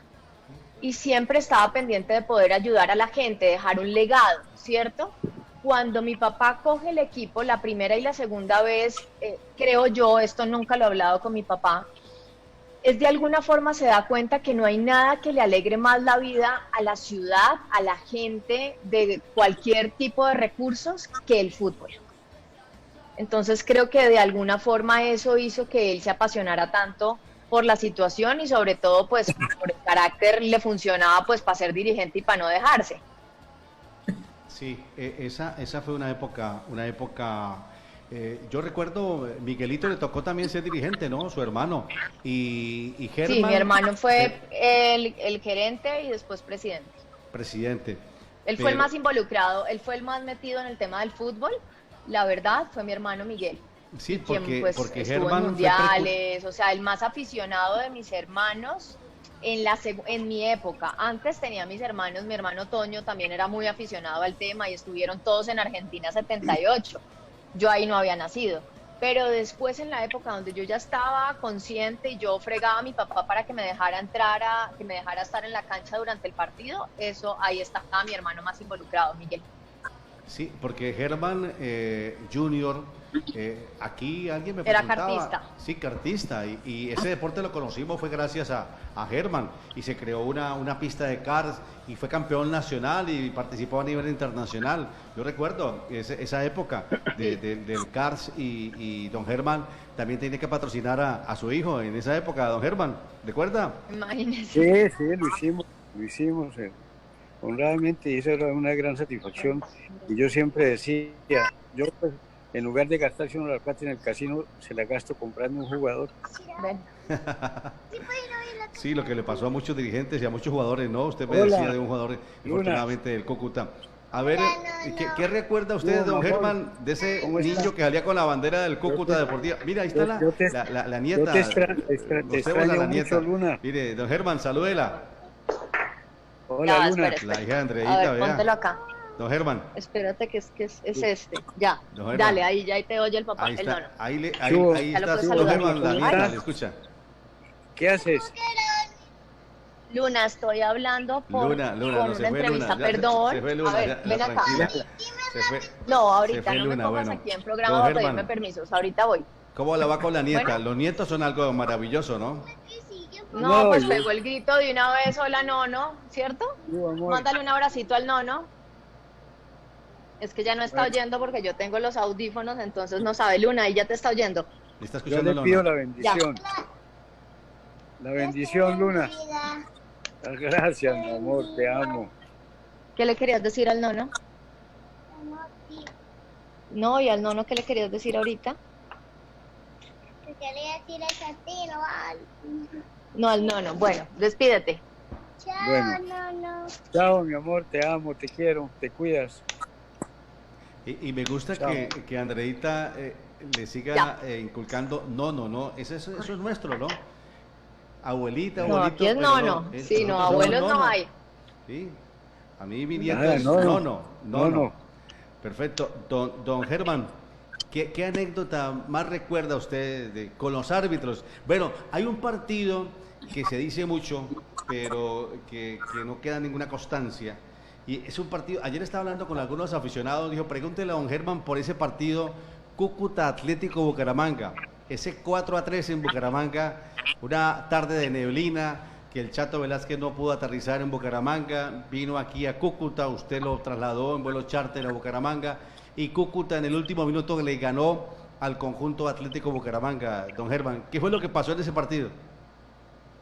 y siempre estaba pendiente de poder ayudar a la gente, dejar un legado, ¿cierto? Cuando mi papá coge el equipo la primera y la segunda vez, creo yo, esto nunca lo he hablado con mi papá, es de alguna forma se da cuenta que no hay nada que le alegre más la vida a la ciudad, a la gente de cualquier tipo de recursos que el fútbol. Entonces creo que de alguna forma eso hizo que él se apasionara tanto por la situación y sobre todo pues por el carácter le funcionaba pues para ser dirigente y para no dejarse. Sí, esa fue una época, yo recuerdo, Miguelito le tocó también ser dirigente, ¿no? Su hermano. Y Germán. Sí, mi hermano fue el gerente y después presidente. Presidente. Él fue el más involucrado, él fue el más metido en el tema del fútbol. La verdad fue mi hermano Miguel. Sí, quien, pues, porque estuvo Germán en mundiales, o sea, el más aficionado de mis hermanos en mi época. Antes tenía mis hermanos, mi hermano Toño también era muy aficionado al tema y estuvieron todos en Argentina 78. Yo ahí no había nacido. Pero después en la época donde yo ya estaba consciente y yo fregaba a mi papá para que me dejara que me dejara estar en la cancha durante el partido, ahí estaba mi hermano más involucrado, Miguel. Sí, porque Germán Junior, aquí alguien me era preguntaba. cartista. Sí, cartista, y ese deporte lo conocimos fue gracias a Germán, y se creó una pista de karts, y fue campeón nacional y participó a nivel internacional. Yo recuerdo esa época del karts, y don Germán también tenía que patrocinar a su hijo en esa época, don Germán, ¿recuerda? Imagínese. Sí, lo hicimos. Honradamente, y eso era una gran satisfacción. Y yo siempre decía, yo pues, en lugar de gastarse uno la plata en el casino, se la gasto comprando un jugador. Sí, lo que le pasó a muchos dirigentes y a muchos jugadores, ¿no? Usted me decía de un jugador, infortunadamente, del Cúcuta. A ver, ¿qué recuerda usted, don Germán, de ese niño que salía con la bandera del Cúcuta Deportiva? Mira, ahí está la nieta. Te extraño mucho, Luna. Mire, don Germán, salúdela. Hola, Ya, Luna. espera. La hija de Andreita, A ver, vea. póntelo acá. Don Germán. Espérate que es este. Ya. Don Germán. Dale, ahí ya te oye el papá. Ahí El está, nono. ahí Ya lo está puedes su don saludar. Germán, la nieta, Ay. le escucha. ¿Qué haces? Luna, estoy hablando por Luna, por no una se fue entrevista, Luna. perdón. Se fue Luna, A ver, ya, ven acá. tranquila. Se fue. No, Se ahorita fue no Luna, me pongas bueno. aquí en programa Don para pedirme Germán. permisos. Ahorita voy. ¿Cómo la va con la nieta? Bueno. Los nietos son algo maravilloso, ¿no? No, pues yo- pegó el grito de una vez, hola nono, ¿cierto? Yo, amor. Mándale un abracito al nono. Es que ya no está oyendo porque yo tengo los audífonos, entonces no sabe. Luna, y ya te está oyendo. ¿Le está Yo escuchando le o pido no? la bendición. La bendición, Luna. Gracias, mi amor, te amo. ¿Qué le querías decir al nono? No, y al nono, ¿qué le querías decir ahorita? Te quería decir eso a ti, no vale. No, al nono. Bueno, despídete. Chao, Bueno. no. Chao, mi amor, te amo, te quiero, te cuidas. Y me gusta Chao. que Andreita le siga Ya. inculcando no, eso es nuestro, ¿no? Abuelita, No, abuelito. aquí es pero nono. Sí, no, nosotros somos abuelos no nono. hay. Sí, a mí mi nieto Nada, es nono. nono. Perfecto. Don Germán, ¿qué anécdota más recuerda usted con los árbitros? Bueno, hay un partido que se dice mucho, pero que no queda ninguna constancia. Y es un partido, ayer estaba hablando con algunos aficionados, dijo, pregúntele a don Germán por ese partido Cúcuta Atlético Bucaramanga. Ese 4-3 en Bucaramanga, una tarde de neblina, que el Chato Velázquez no pudo aterrizar en Bucaramanga, vino aquí a Cúcuta, usted lo trasladó en vuelo charter a Bucaramanga, y Cúcuta en el último minuto le ganó al conjunto Atlético Bucaramanga. Don Germán, ¿qué fue lo que pasó en ese partido?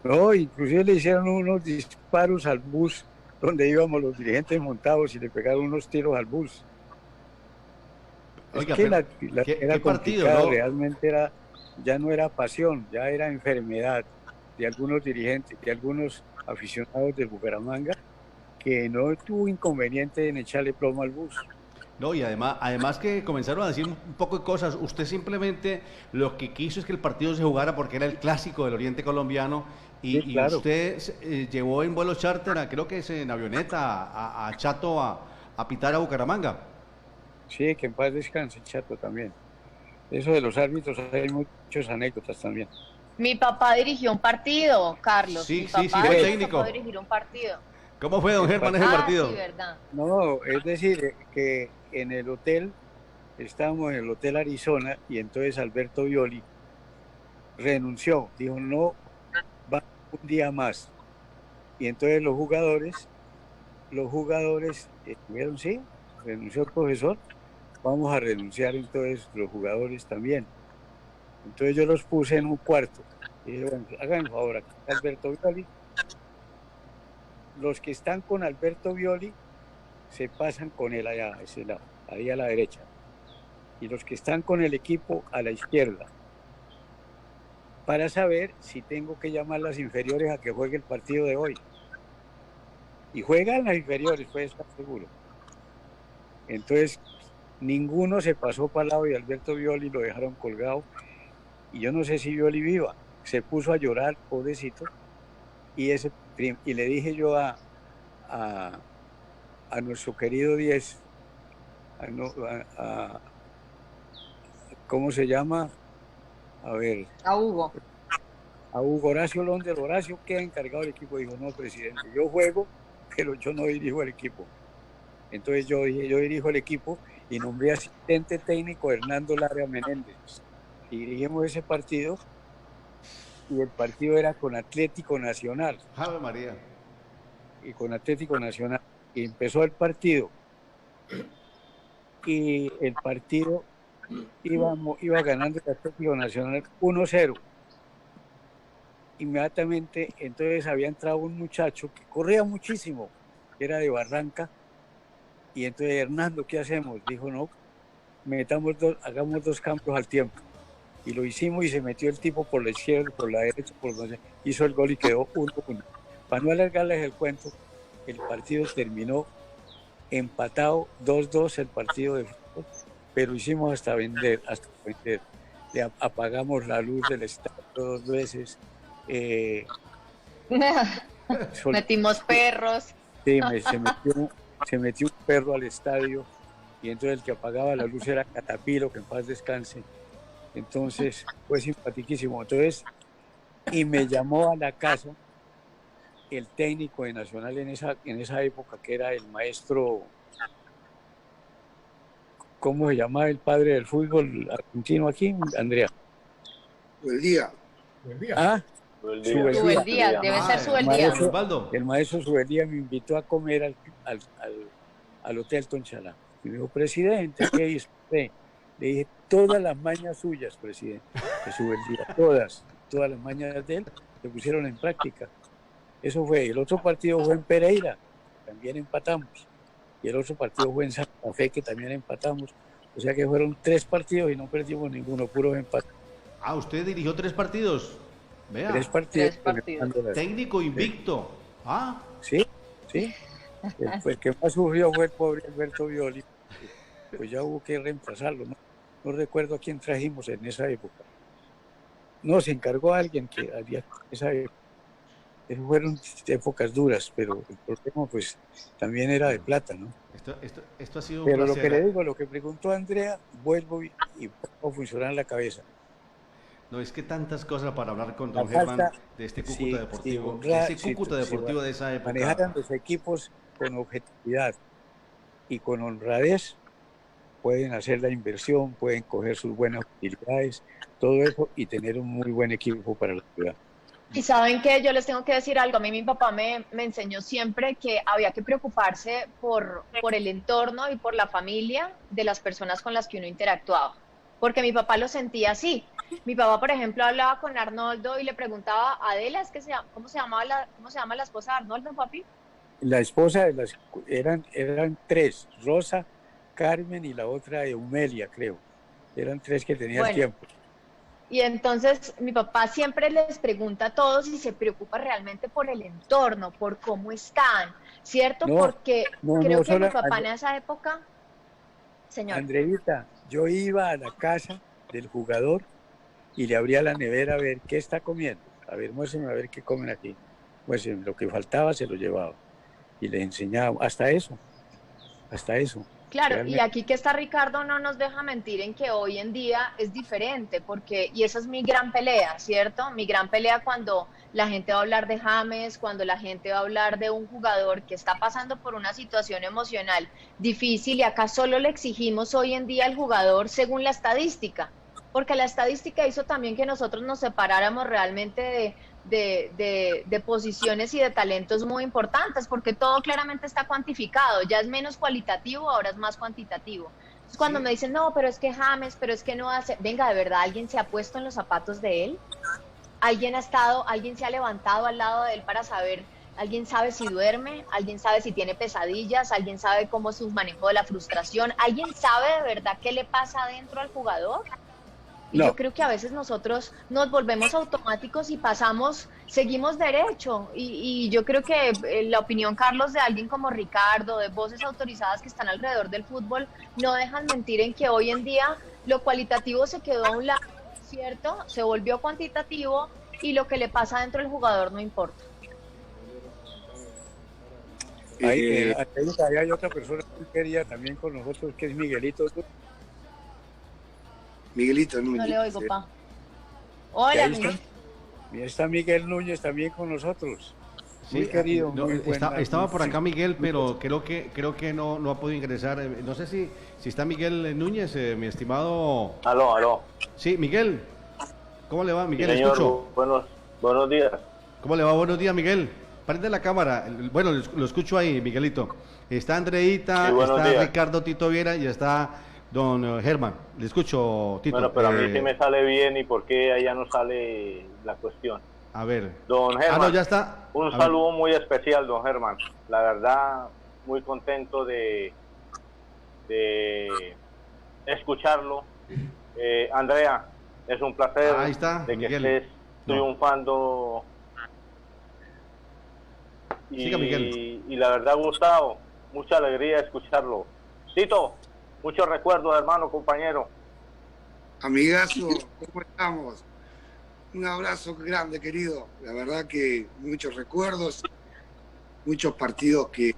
No, inclusive le hicieron unos disparos al bus donde íbamos los dirigentes montados y le pegaron unos tiros al bus. Oiga, es que pero era ¿qué partido, complicado, no? realmente ya no era pasión, ya era enfermedad de algunos dirigentes, de algunos aficionados de Bucaramanga, que no tuvo inconveniente en echarle plomo al bus. No, y además que comenzaron a decir un poco de cosas. Usted simplemente lo que quiso es que el partido se jugara porque era el clásico del Oriente Colombiano y, Sí, claro. y usted llevó en vuelo charter, creo que es en avioneta, a Chato a pitar a Bucaramanga. Sí, que en paz descanse, Chato, también. Eso de los árbitros, hay muchas anécdotas también. Mi papá dirigió un partido, Carlos. Sí, Mi sí, papá fue me técnico. tocó dirigir un partido. ¿Cómo fue, don Germán, ese partido? Sí, verdad. No, es decir, que en el hotel, estábamos en el Hotel Arizona y entonces Alberto Violi renunció, dijo no, va un día más. Y entonces los jugadores dijeron sí, renunció el profesor, vamos a renunciar entonces los jugadores también. Entonces yo los puse en un cuarto. Y dije, bueno, hagan el favor, aquí está Alberto Violi. Los que están con Alberto Violi se pasan con él allá, a ese lado, ahí a la derecha. Y los que están con el equipo a la izquierda. Para saber si tengo que llamar a las inferiores a que juegue el partido de hoy. Y juegan las inferiores, puede estar seguro. Entonces, ninguno se pasó para el lado de Alberto Violi, lo dejaron colgado. Y yo no sé si Violi viva. Se puso a llorar, pobrecito. Y le dije yo a nuestro querido 10, ¿cómo se llama? A ver. A Hugo. A Hugo Horacio Londres. Horacio queda encargado del equipo. Dijo, no, presidente, yo juego, pero yo no dirijo el equipo. Entonces yo dije, yo dirijo el equipo y nombré asistente técnico a Hernando Lara Menéndez. Y dirigimos ese partido y el partido era con Atlético Nacional. Ave María. Y con Atlético Nacional. Y empezó el partido. Y el partido iba ganando el Atlético Nacional 1-0. Inmediatamente, entonces había entrado un muchacho que corría muchísimo, era de Barranca, y entonces, Hernando, ¿qué hacemos? Dijo, no, hagamos 2 campos al tiempo. Y lo hicimos y se metió el tipo por la izquierda, por la derecha, hizo el gol y quedó 1-1. Para no alargarles el cuento, el partido terminó empatado 2-2 el partido de fútbol, pero hicimos hasta vender. Le apagamos la luz del estadio 2 veces. Metimos perros. Sí, se metió un perro al estadio y entonces el que apagaba la luz era Catapiro, que en paz descanse. Entonces fue simpaticísimo. Entonces, y me llamó a la casa el técnico de Nacional en esa época, que era el maestro, ¿cómo se llamaba el padre del fútbol argentino aquí, Andrea? El día. Ah, Subeldía, debe ser Subeldía. El maestro Subeldía me invitó a comer al Hotel Tonchalá. Y me dijo, presidente, ¿qué hizo usted? Le dije, todas las mañas suyas, presidente, de Subeldía, todas las mañas de él se pusieron en práctica. Eso fue. El otro partido fue en Pereira, también empatamos. Y el otro partido fue en Santa Fe, que también empatamos. O sea que fueron 3 partidos y no perdimos ninguno, puros empates. Ah, usted dirigió 3 partidos. Vea. 3 partidos. Técnico invicto. Ah. Sí. El que más sufrió fue el pobre Alberto Violi. Pues ya hubo que reemplazarlo. No recuerdo a quién trajimos en esa época. No, se encargó a alguien que había esa época. Fueron épocas duras, pero el problema pues también era de plata, ¿no? Esto ha sido un pero placer. Lo que le digo, lo que preguntó Andrea, vuelvo y pongo a funcionar en la cabeza. No, es que tantas cosas para hablar con don Germán de este Cúcuta Deportivo. Ese Cúcuta Deportivo de esa época. Manejaran los equipos con objetividad y con honradez, pueden hacer la inversión, pueden coger sus buenas utilidades, todo eso, y tener un muy buen equipo para la ciudad. Y saben que yo les tengo que decir algo. A mí mi papá me enseñó siempre que había que preocuparse por el entorno y por la familia de las personas con las que uno interactuaba. Porque mi papá lo sentía así. Mi papá, por ejemplo, hablaba con Arnoldo y le preguntaba a Adela, ¿cómo se llama la esposa de Arnoldo, papi? La esposa eran 3, Rosa, Carmen y la otra Eumelia, creo. Eran 3 que tenían tiempo. Y entonces mi papá siempre les pregunta a todos y se preocupa realmente por el entorno, por cómo están, ¿cierto? Porque creo que mi papá en esa época... Señor. Andreita, yo iba a la casa del jugador y le abría la nevera a ver qué está comiendo. A ver, muéstrame a ver qué comen aquí. Muéstrame, lo que faltaba se lo llevaba. Y le enseñaba, hasta eso. Claro, y Realmente. aquí que está Ricardo no nos deja mentir en que hoy en día es diferente, porque, y esa es mi gran pelea, ¿cierto? Mi gran pelea cuando la gente va a hablar de James, cuando la gente va a hablar de un jugador que está pasando por una situación emocional difícil y acá solo le exigimos hoy en día al jugador según la estadística, porque la estadística hizo también que nosotros nos separáramos realmente de posiciones y de talentos muy importantes, porque todo claramente está cuantificado, ya es menos cualitativo, ahora es más cuantitativo. Entonces, cuando me dicen, no, pero es que James, pero es que no hace, venga, de verdad, ¿alguien se ha puesto en los zapatos de él? ¿Alguien se ha levantado al lado de él para saber, alguien sabe si duerme, alguien sabe si tiene pesadillas, alguien sabe cómo es su manejo de la frustración, alguien sabe de verdad qué le pasa adentro al jugador? Y No. yo creo que a veces nosotros nos volvemos automáticos y pasamos, seguimos derecho. Y yo creo que la opinión, Carlos, de alguien como Ricardo, de voces autorizadas que están alrededor del fútbol, no dejan mentir en que hoy en día lo cualitativo se quedó a un lado, ¿cierto? Se volvió cuantitativo y lo que le pasa dentro del jugador no importa. Ahí hay otra persona muy querida también con nosotros, que es Miguelito. Miguelito Núñez. No le oigo, pa. Que Hola, ahí Miguel. está Miguel Núñez también con nosotros. Sí, Muy querido. no, muy buena, estaba por muy- acá Miguel, pero creo que no ha podido ingresar. No sé si está Miguel Núñez, mi estimado. Aló. Sí, Miguel. ¿Cómo le va, Sí, Miguel? señor, Escucho. buenos días. ¿Cómo le va? Buenos días, Miguel. Prende la cámara. Bueno, lo escucho ahí, Miguelito. Está Andreita, Sí, buenos está días. Ricardo Tito Viera y está don Germán. Le escucho, Tito. Bueno, pero a mí sí me sale bien y por qué allá no sale la cuestión. A ver. Don Germán, no, ya está. un A ver. saludo muy especial, don Germán. La verdad, muy contento de escucharlo. Andrea, es un placer Ahí está, de que Miguel. estés No. triunfando. Siga, Miguel. Y la verdad, Gustavo, mucha alegría escucharlo. Tito, muchos recuerdos, hermano, compañero. Amigazo, ¿cómo estamos? Un abrazo grande, querido. La verdad que muchos recuerdos, muchos partidos que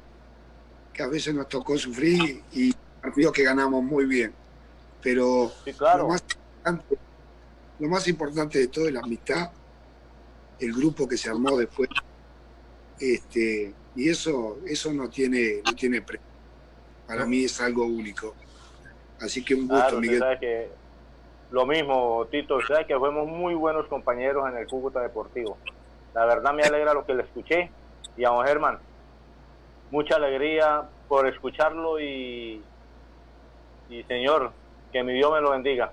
a veces nos tocó sufrir y partidos que ganamos muy bien. Pero Sí, claro. lo más importante de todo es la amistad, el grupo que se armó después. Y eso no tiene precio. Para mí es algo único. Así que un gusto, Claro, usted Miguel. sabe que lo mismo, Tito, usted sabe que fuimos muy buenos compañeros en el Cúcuta Deportivo. La verdad me alegra lo que le escuché. Y a don Germán, mucha alegría por escucharlo y señor, que mi Dios me lo bendiga.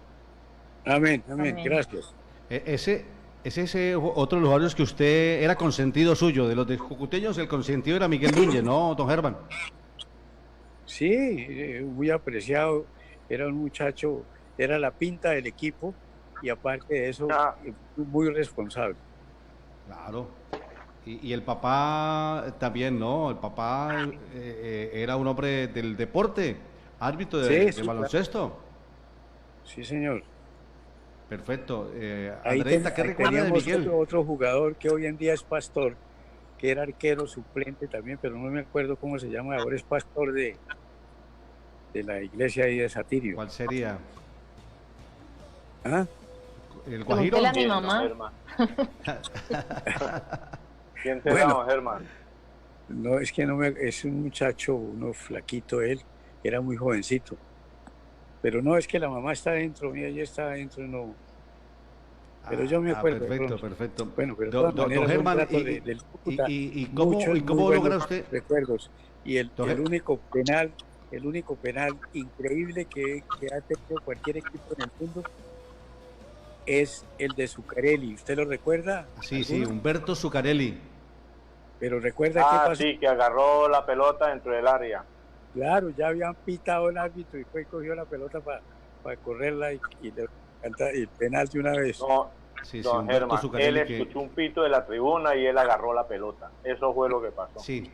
Amén, Amén. gracias. Ese otro de los jugadores que usted era consentido suyo. De los de Jucuteños, el consentido era Miguel Núñez, ¿no, don Germán? Sí, muy apreciado. Era un muchacho, era la pinta del equipo y aparte de eso, Ah. muy responsable. Claro. Y el papá también, ¿no? El papá era un hombre del deporte, árbitro de Sí, baloncesto. Sí, señor. Perfecto. Ahí Andreita, ¿qué recuerda de teníamos Miguel? otro jugador que hoy en día es pastor, que era arquero suplente también, pero no me acuerdo cómo se llama, ahora es pastor de la iglesia ahí de Satirio. ¿Cuál sería? ¿Ah? ¿El Guajiro? Pregúntele a mi Bien, mamá. don Germán. ¿Quién será, Bueno. don Germán? No, es que no me, es un muchacho, uno flaquito él, era muy jovencito. Pero no, es que la mamá está adentro, mira, ella está adentro, no. Pero yo me acuerdo. de Perfecto, pronto. perfecto. Bueno, pero de Don todas maneras, Germán, un trato y- del Cúcuta, ¿y cómo, muchos y cómo muy logra buenos usted? recuerdos. Y el Don Ger- único penal increíble que ha tenido cualquier equipo en el mundo es el de Zuccarelli. ¿Usted lo recuerda? Sí, sí, ¿Alguno? Humberto Zuccarelli. Pero recuerda qué pasó. Sí, que agarró la pelota dentro del área. Claro, ya habían pitado el árbitro y fue y cogió la pelota para correrla y le canta el penal de una vez. No, Sí, sí, don Humberto Germán, él Zuccarelli. que- escuchó un pito de la tribuna y él agarró la pelota. Eso fue lo que pasó. Sí,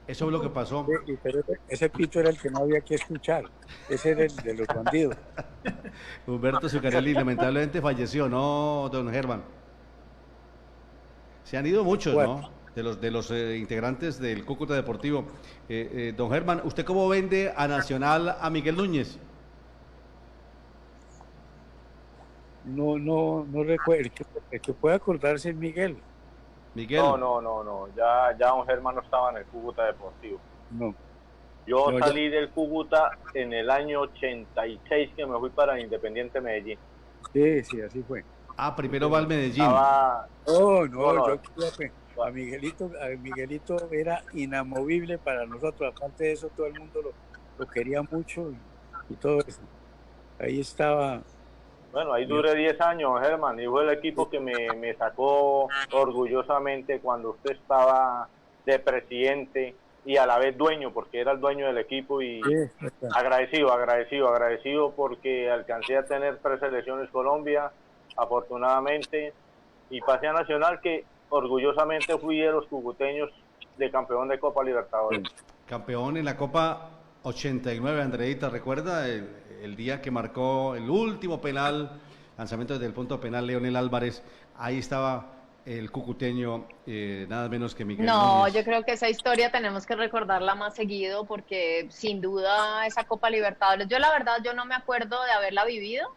eso es lo que pasó. Pero ese pito era el que no había que escuchar. Ese era el de los bandidos. Humberto Zuccarelli lamentablemente falleció, ¿no, don Germán? Se han ido muchos, Bueno. ¿no? de los integrantes del Cúcuta Deportivo. Don Germán, ¿usted cómo vende a Nacional a Miguel Núñez? No recuerdo. El que puede acordarse es Miguel. Miguel. No. Ya don Germán no estaba en el Cúcuta Deportivo. No. Yo No, salí del Cúcuta en el año 86 que me fui para Independiente Medellín. Sí, así fue. Primero va al Medellín. No, a Miguelito era inamovible para nosotros. Aparte de eso, todo el mundo lo quería mucho y todo eso. Ahí estaba. Bueno, ahí duré 10 años, Germán, y fue el equipo que me sacó orgullosamente cuando usted estaba de presidente y a la vez dueño, porque era el dueño del equipo, y agradecido porque alcancé a tener 3 selecciones Colombia, afortunadamente, y pasé a Nacional, que orgullosamente fui de los cucuteños de campeón de Copa Libertadores. Campeón en la Copa 89, Andreita, ¿recuerda? El día que marcó el último penal, lanzamiento desde el punto penal, Leonel Álvarez, ahí estaba el cucuteño, nada menos que Miguel Núñez. Yo creo que esa historia tenemos que recordarla más seguido porque sin duda esa Copa Libertadores, yo la verdad yo no me acuerdo de haberla vivido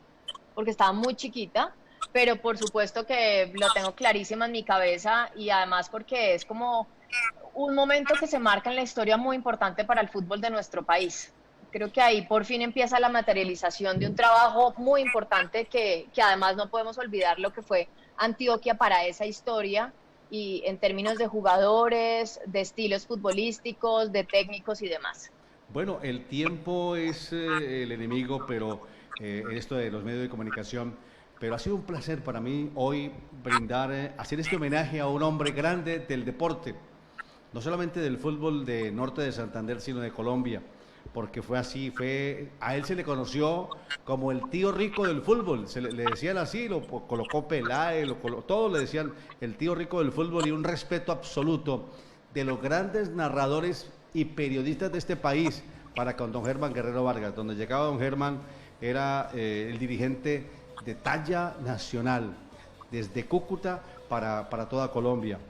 porque estaba muy chiquita, pero por supuesto que lo tengo clarísimo en mi cabeza y además porque es como un momento que se marca en la historia muy importante para el fútbol de nuestro país. Creo que ahí por fin empieza la materialización de un trabajo muy importante que además no podemos olvidar lo que fue Antioquia para esa historia y en términos de jugadores, de estilos futbolísticos, de técnicos y demás. Bueno, el tiempo es el enemigo, pero esto de los medios de comunicación, pero ha sido un placer para mí hoy brindar, hacer este homenaje a un hombre grande del deporte, no solamente del fútbol de Norte de Santander, sino de Colombia, porque fue así, a él se le conoció como el tío rico del fútbol, le decían así, lo colocó Peláez, todos le decían el tío rico del fútbol, y un respeto absoluto de los grandes narradores y periodistas de este país para con don Germán Guerrero Vargas. Donde llegaba don Germán era el dirigente de talla nacional, desde Cúcuta para toda Colombia.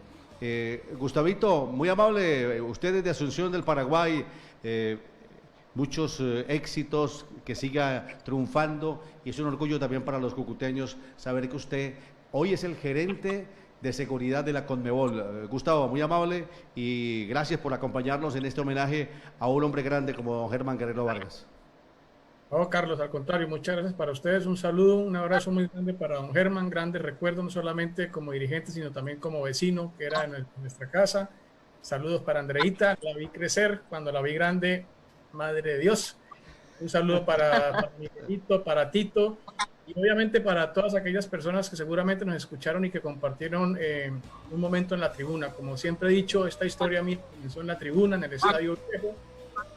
Gustavito, muy amable, usted es de Asunción del Paraguay, muchos éxitos, que siga triunfando, y es un orgullo también para los cucuteños saber que usted hoy es el gerente de seguridad de la Conmebol. Gustavo, muy amable y gracias por acompañarnos en este homenaje a un hombre grande como don Germán Guerrero Vargas. No, Carlos, al contrario, muchas gracias para ustedes, un saludo, un abrazo muy grande para don Germán, grandes recuerdos, no solamente como dirigente, sino también como vecino, que era en nuestra casa. Saludos para Andreita, la vi crecer, cuando la vi grande, madre de Dios. Un saludo para Miguelito, para Tito, y obviamente para todas aquellas personas que seguramente nos escucharon y que compartieron un momento en la tribuna. Como siempre he dicho, esta historia mía comenzó en la tribuna, en el Estadio Viejo,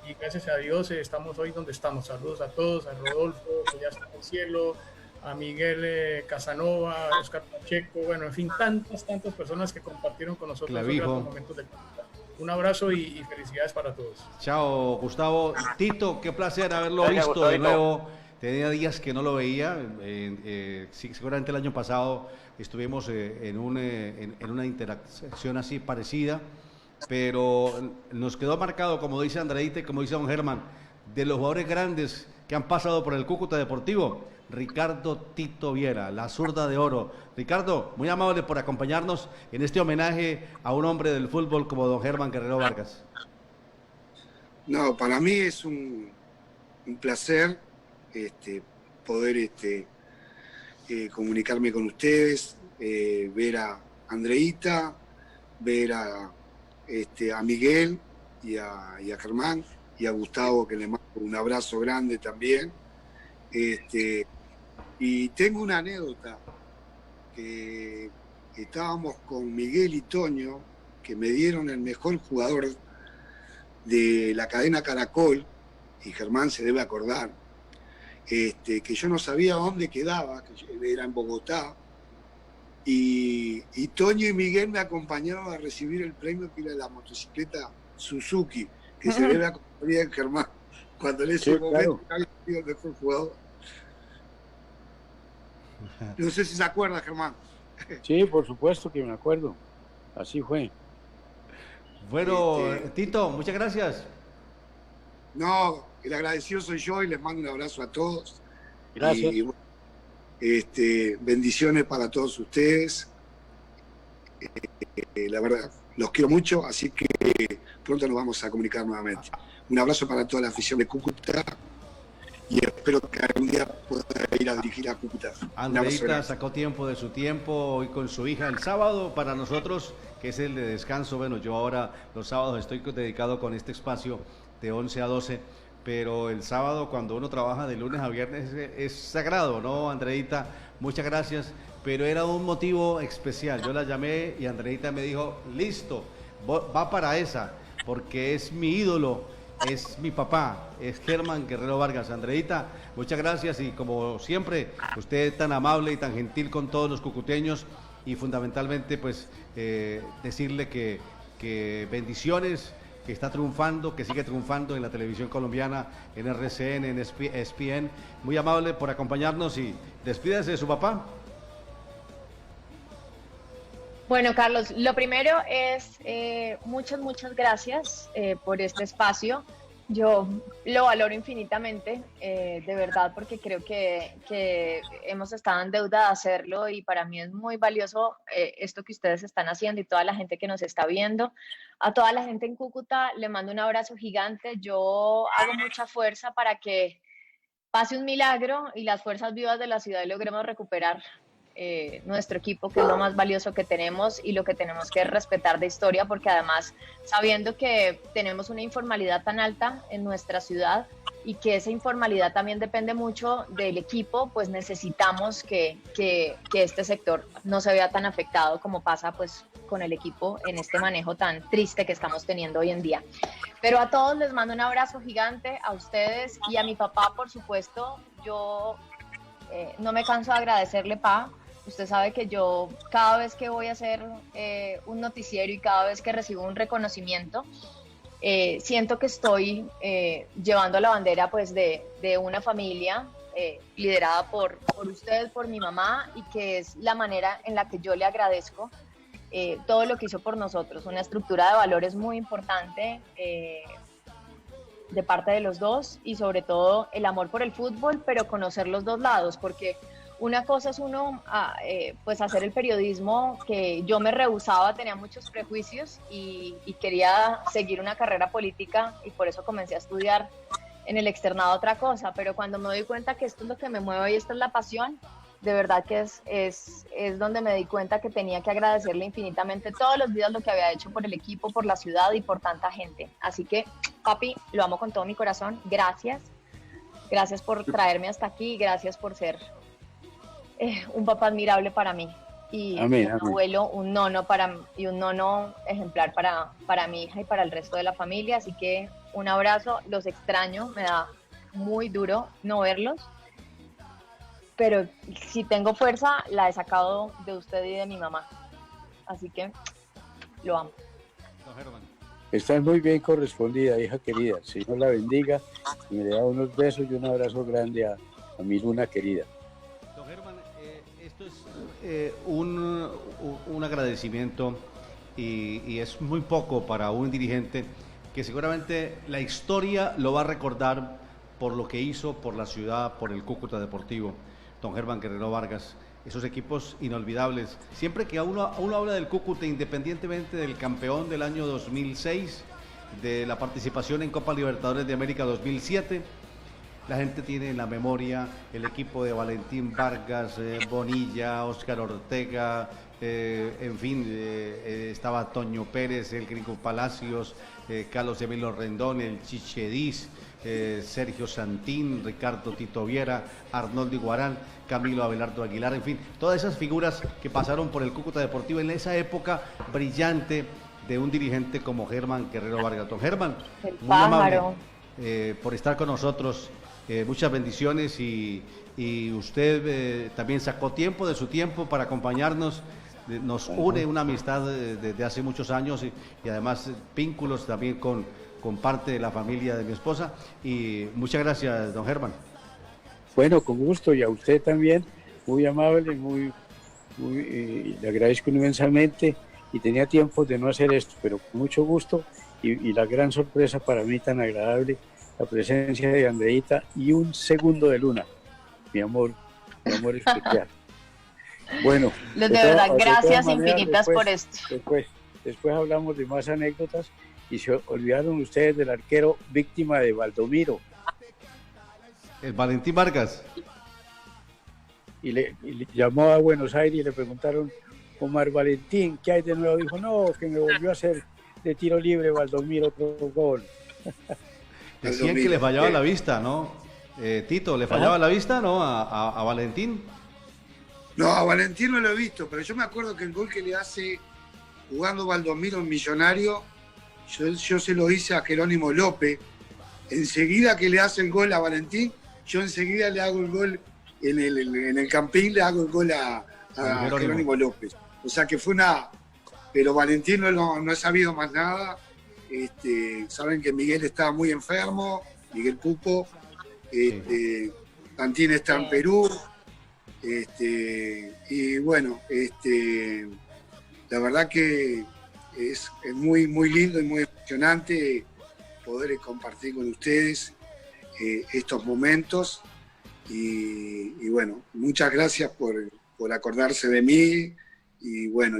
y gracias a Dios estamos hoy donde estamos. Saludos a todos, a Rodolfo, que ya está en el cielo, a Miguel Casanova, a Oscar Pacheco, bueno, en fin, tantas personas que compartieron con nosotros esos momentos de cultura. Un abrazo y felicidades para todos. Chao, Gustavo. Tito, qué placer haberlo visto de nuevo. Tenía días que no lo veía. Seguramente el año pasado estuvimos en una interacción así parecida, pero nos quedó marcado, como dice Andreita y como dice don Germán, de los jugadores grandes que han pasado por el Cúcuta Deportivo, Ricardo Tito Viera, la zurda de oro. Ricardo, muy amable por acompañarnos en este homenaje a un hombre del fútbol como don Germán Guerrero Vargas. No, para mí es un placer poder comunicarme con ustedes, ver a Andreita, ver a Miguel y a Germán y a Gustavo, que le mando un abrazo grande también. Y tengo una anécdota, que estábamos con Miguel y Toño, que me dieron el mejor jugador de la cadena Caracol, y Germán se debe acordar, que yo no sabía dónde quedaba, que era en Bogotá, y Toño y Miguel me acompañaron a recibir el premio, que era la motocicleta Suzuki, que se debe acordar bien Germán, cuando en ese momento había sido el mejor jugador. No sé si se acuerda, Germán. Sí, por supuesto que me acuerdo. Así fue. Bueno, Tito, muchas gracias. No, el agradecido soy yo y les mando un abrazo a todos. Gracias. Y bendiciones para todos ustedes. La verdad, los quiero mucho, así que pronto nos vamos a comunicar nuevamente. Un abrazo para toda la afición de Cúcuta y espero que algún día pueda ir a dirigir a Cúcuta. Andreita sacó tiempo de su tiempo hoy con su hija el sábado para nosotros, que es el de descanso. Bueno, yo ahora los sábados estoy dedicado con este espacio de 11 a 12, pero el sábado cuando uno trabaja de lunes a viernes es sagrado, ¿no, Andreita? Muchas gracias, pero era un motivo especial. Yo la llamé y Andreita me dijo, listo, va para esa, porque es mi ídolo, es mi papá, es Germán Guerrero Vargas. Andreita, muchas gracias y como siempre, usted tan amable y tan gentil con todos los cucuteños y fundamentalmente pues decirle que bendiciones, que está triunfando, que sigue triunfando en la televisión colombiana, en RCN, en ESPN. Muy amable por acompañarnos y despídase de su papá. Bueno, Carlos, lo primero es muchas gracias por este espacio. Yo lo valoro infinitamente, de verdad, porque creo que hemos estado en deuda de hacerlo y para mí es muy valioso esto que ustedes están haciendo y toda la gente que nos está viendo. A toda la gente en Cúcuta le mando un abrazo gigante. Yo hago mucha fuerza para que pase un milagro y las fuerzas vivas de la ciudad logremos recuperar nuestro equipo, que es lo más valioso que tenemos y lo que tenemos que respetar de historia, porque además, sabiendo que tenemos una informalidad tan alta en nuestra ciudad y que esa informalidad también depende mucho del equipo, pues necesitamos que este sector no se vea tan afectado como pasa pues con el equipo en este manejo tan triste que estamos teniendo hoy en día. Pero a todos les mando un abrazo gigante, a ustedes y a mi papá, por supuesto. Yo no me canso de agradecerle, pa. Usted sabe que yo cada vez que voy a hacer un noticiero y cada vez que recibo un reconocimiento, siento que estoy llevando la bandera pues de una familia liderada por usted, por mi mamá, y que es la manera en la que yo le agradezco todo lo que hizo por nosotros. Una estructura de valores muy importante de parte de los dos y sobre todo el amor por el fútbol, pero conocer los dos lados, porque una cosa es uno pues hacer el periodismo, que yo me rehusaba, tenía muchos prejuicios y quería seguir una carrera política y por eso comencé a estudiar en el externado otra cosa, pero cuando me doy cuenta que esto es lo que me mueve y esta es la pasión, de verdad que es donde me di cuenta que tenía que agradecerle infinitamente todos los días lo que había hecho por el equipo, por la ciudad y por tanta gente. Así que, papi, lo amo con todo mi corazón. Gracias. Gracias por traerme hasta aquí. Gracias por ser un papá admirable para mí. Y amén, un abuelo, un nono y un nono ejemplar para mi hija y para el resto de la familia. Así que un abrazo. Los extraño. Me da muy duro no verlos. Pero si tengo fuerza, la he sacado de usted y de mi mamá. Así que lo amo. Estás muy bien correspondida, hija querida. Señor la bendiga. Me le da unos besos y un abrazo grande a mi Luna querida. Don Germán, esto es un agradecimiento y es muy poco para un dirigente que seguramente la historia lo va a recordar por lo que hizo por la ciudad, por el Cúcuta Deportivo. Don Germán Guerrero Vargas, esos equipos inolvidables. Siempre que uno habla del Cúcuta, independientemente del campeón del año 2006, de la participación en Copa Libertadores de América 2007, la gente tiene en la memoria el equipo de Valentín Vargas, Bonilla, Óscar Ortega, en fin, estaba Toño Pérez, el Gringo Palacios, Carlos Emilio Rendón, el Chichedís, Sergio Santín, Ricardo Tito Viera, Arnoldo Iguarán, Camilo Abelardo Aguilar, en fin, todas esas figuras que pasaron por el Cúcuta Deportivo en esa época brillante de un dirigente como Germán Guerrero Vargas. Don Germán, muy amable por estar con nosotros, muchas bendiciones y usted también sacó tiempo de su tiempo para acompañarnos. Nos une una amistad desde hace muchos años y además vínculos también con parte de la familia de mi esposa, y muchas gracias, don Germán. Bueno, con gusto, y a usted también, muy amable, le agradezco inmensamente y tenía tiempo de no hacer esto, pero con mucho gusto y la gran sorpresa para mí tan agradable, la presencia de Andreita y un segundo de Luna, mi amor especial. Bueno, De verdad, gracias maneras, infinitas por esto. Después hablamos de más anécdotas y se olvidaron ustedes del arquero víctima de Valdomiro. El Valentín Vargas. Y le llamó a Buenos Aires y le preguntaron, Omar Valentín, ¿qué hay de nuevo? Dijo, no, que me volvió a hacer de tiro libre Valdomiro otro gol. Decían que le fallaba la vista, ¿no? Tito, ¿le fallaba la vista, no? A Valentín. No, a Valentín no lo he visto, pero yo me acuerdo que el gol que le hace jugando Valdomiro en Millonario, yo se lo hice a Jerónimo López. Enseguida que le hace el gol a Valentín, yo enseguida le hago el gol en el Campín, le hago el gol a Jerónimo López. O sea que fue una... Pero Valentín no he sabido más nada. Saben que Miguel estaba muy enfermo, Miguel Pupo. Tantín está en Perú. Y bueno, la verdad que es muy, muy lindo y muy emocionante poder compartir con ustedes estos momentos y bueno, muchas gracias por acordarse de mí y bueno,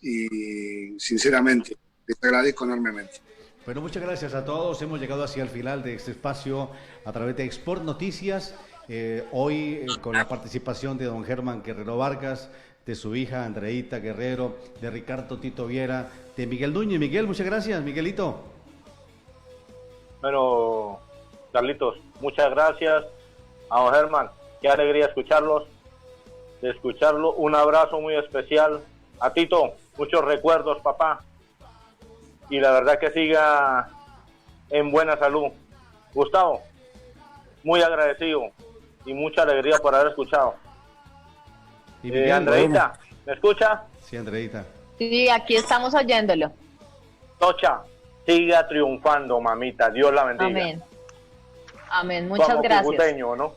y sinceramente les agradezco enormemente. Bueno, muchas gracias a todos. Hemos llegado hacia el final de este espacio a través de Sport Noticias. Hoy con la participación de don Germán Guerrero Vargas, de su hija Andreita Guerrero, de Ricardo Tito Viera, de Miguel Núñez. Miguel, muchas gracias. Miguelito. Bueno, Carlitos, muchas gracias. A don Germán, qué alegría escucharlo. Un abrazo muy especial. A Tito, muchos recuerdos, papá. Y la verdad que siga en buena salud. Gustavo, muy agradecido y mucha alegría por haber escuchado. Y Miguel, Andreita, ¿me escucha? Sí, Andreita. Sí, aquí estamos oyéndolo. Tocha, siga triunfando, mamita. Dios la bendiga. Amén. Amén, muchas Como gracias. cucuteño, ¿no?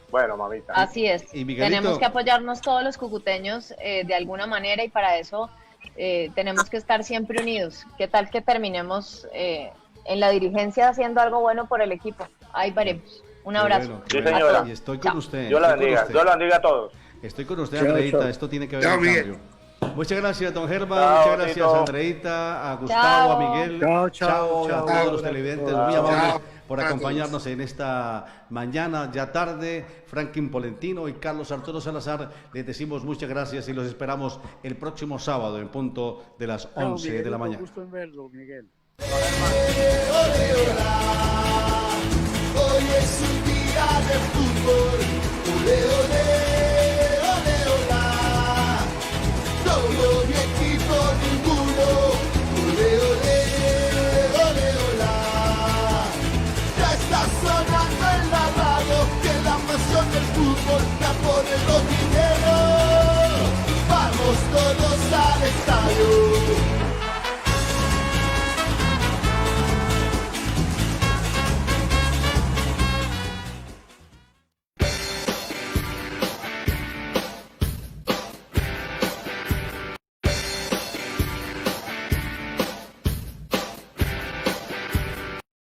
Bueno, mamita. Así es. Y Miguelito, tenemos que apoyarnos todos los cucuteños de alguna manera y para eso tenemos que estar siempre unidos. ¿Qué tal que terminemos en la dirigencia haciendo algo bueno por el equipo? Ahí veremos. Un abrazo. bueno, Sí, señora. y estoy con usted. Dios la estoy con bendiga. usted. Dios la bendiga a todos. Estoy con usted, Chao, Andreita. chao. Esto tiene que ver Chao, un Miguel. cambio. Muchas gracias, don Germán. Chao, muchas gracias, Tito. Andreita, a Gustavo, Chao. a Miguel. Chao, a todos los televidentes. Muy Chao. amables Chao. por acompañarnos en esta mañana, ya tarde. Franklin Polentino y Carlos Arturo Salazar, les decimos muchas gracias y los esperamos el próximo sábado en punto de las 11 de la mañana. Gusto en verlo, Miguel. Hoy es un día de fútbol, ole, ole, ole, olá. Todo mi equipo, ninguno, ole, ole, ole, olá. Ya está sonando en la radio que la pasión del fútbol la pone loca.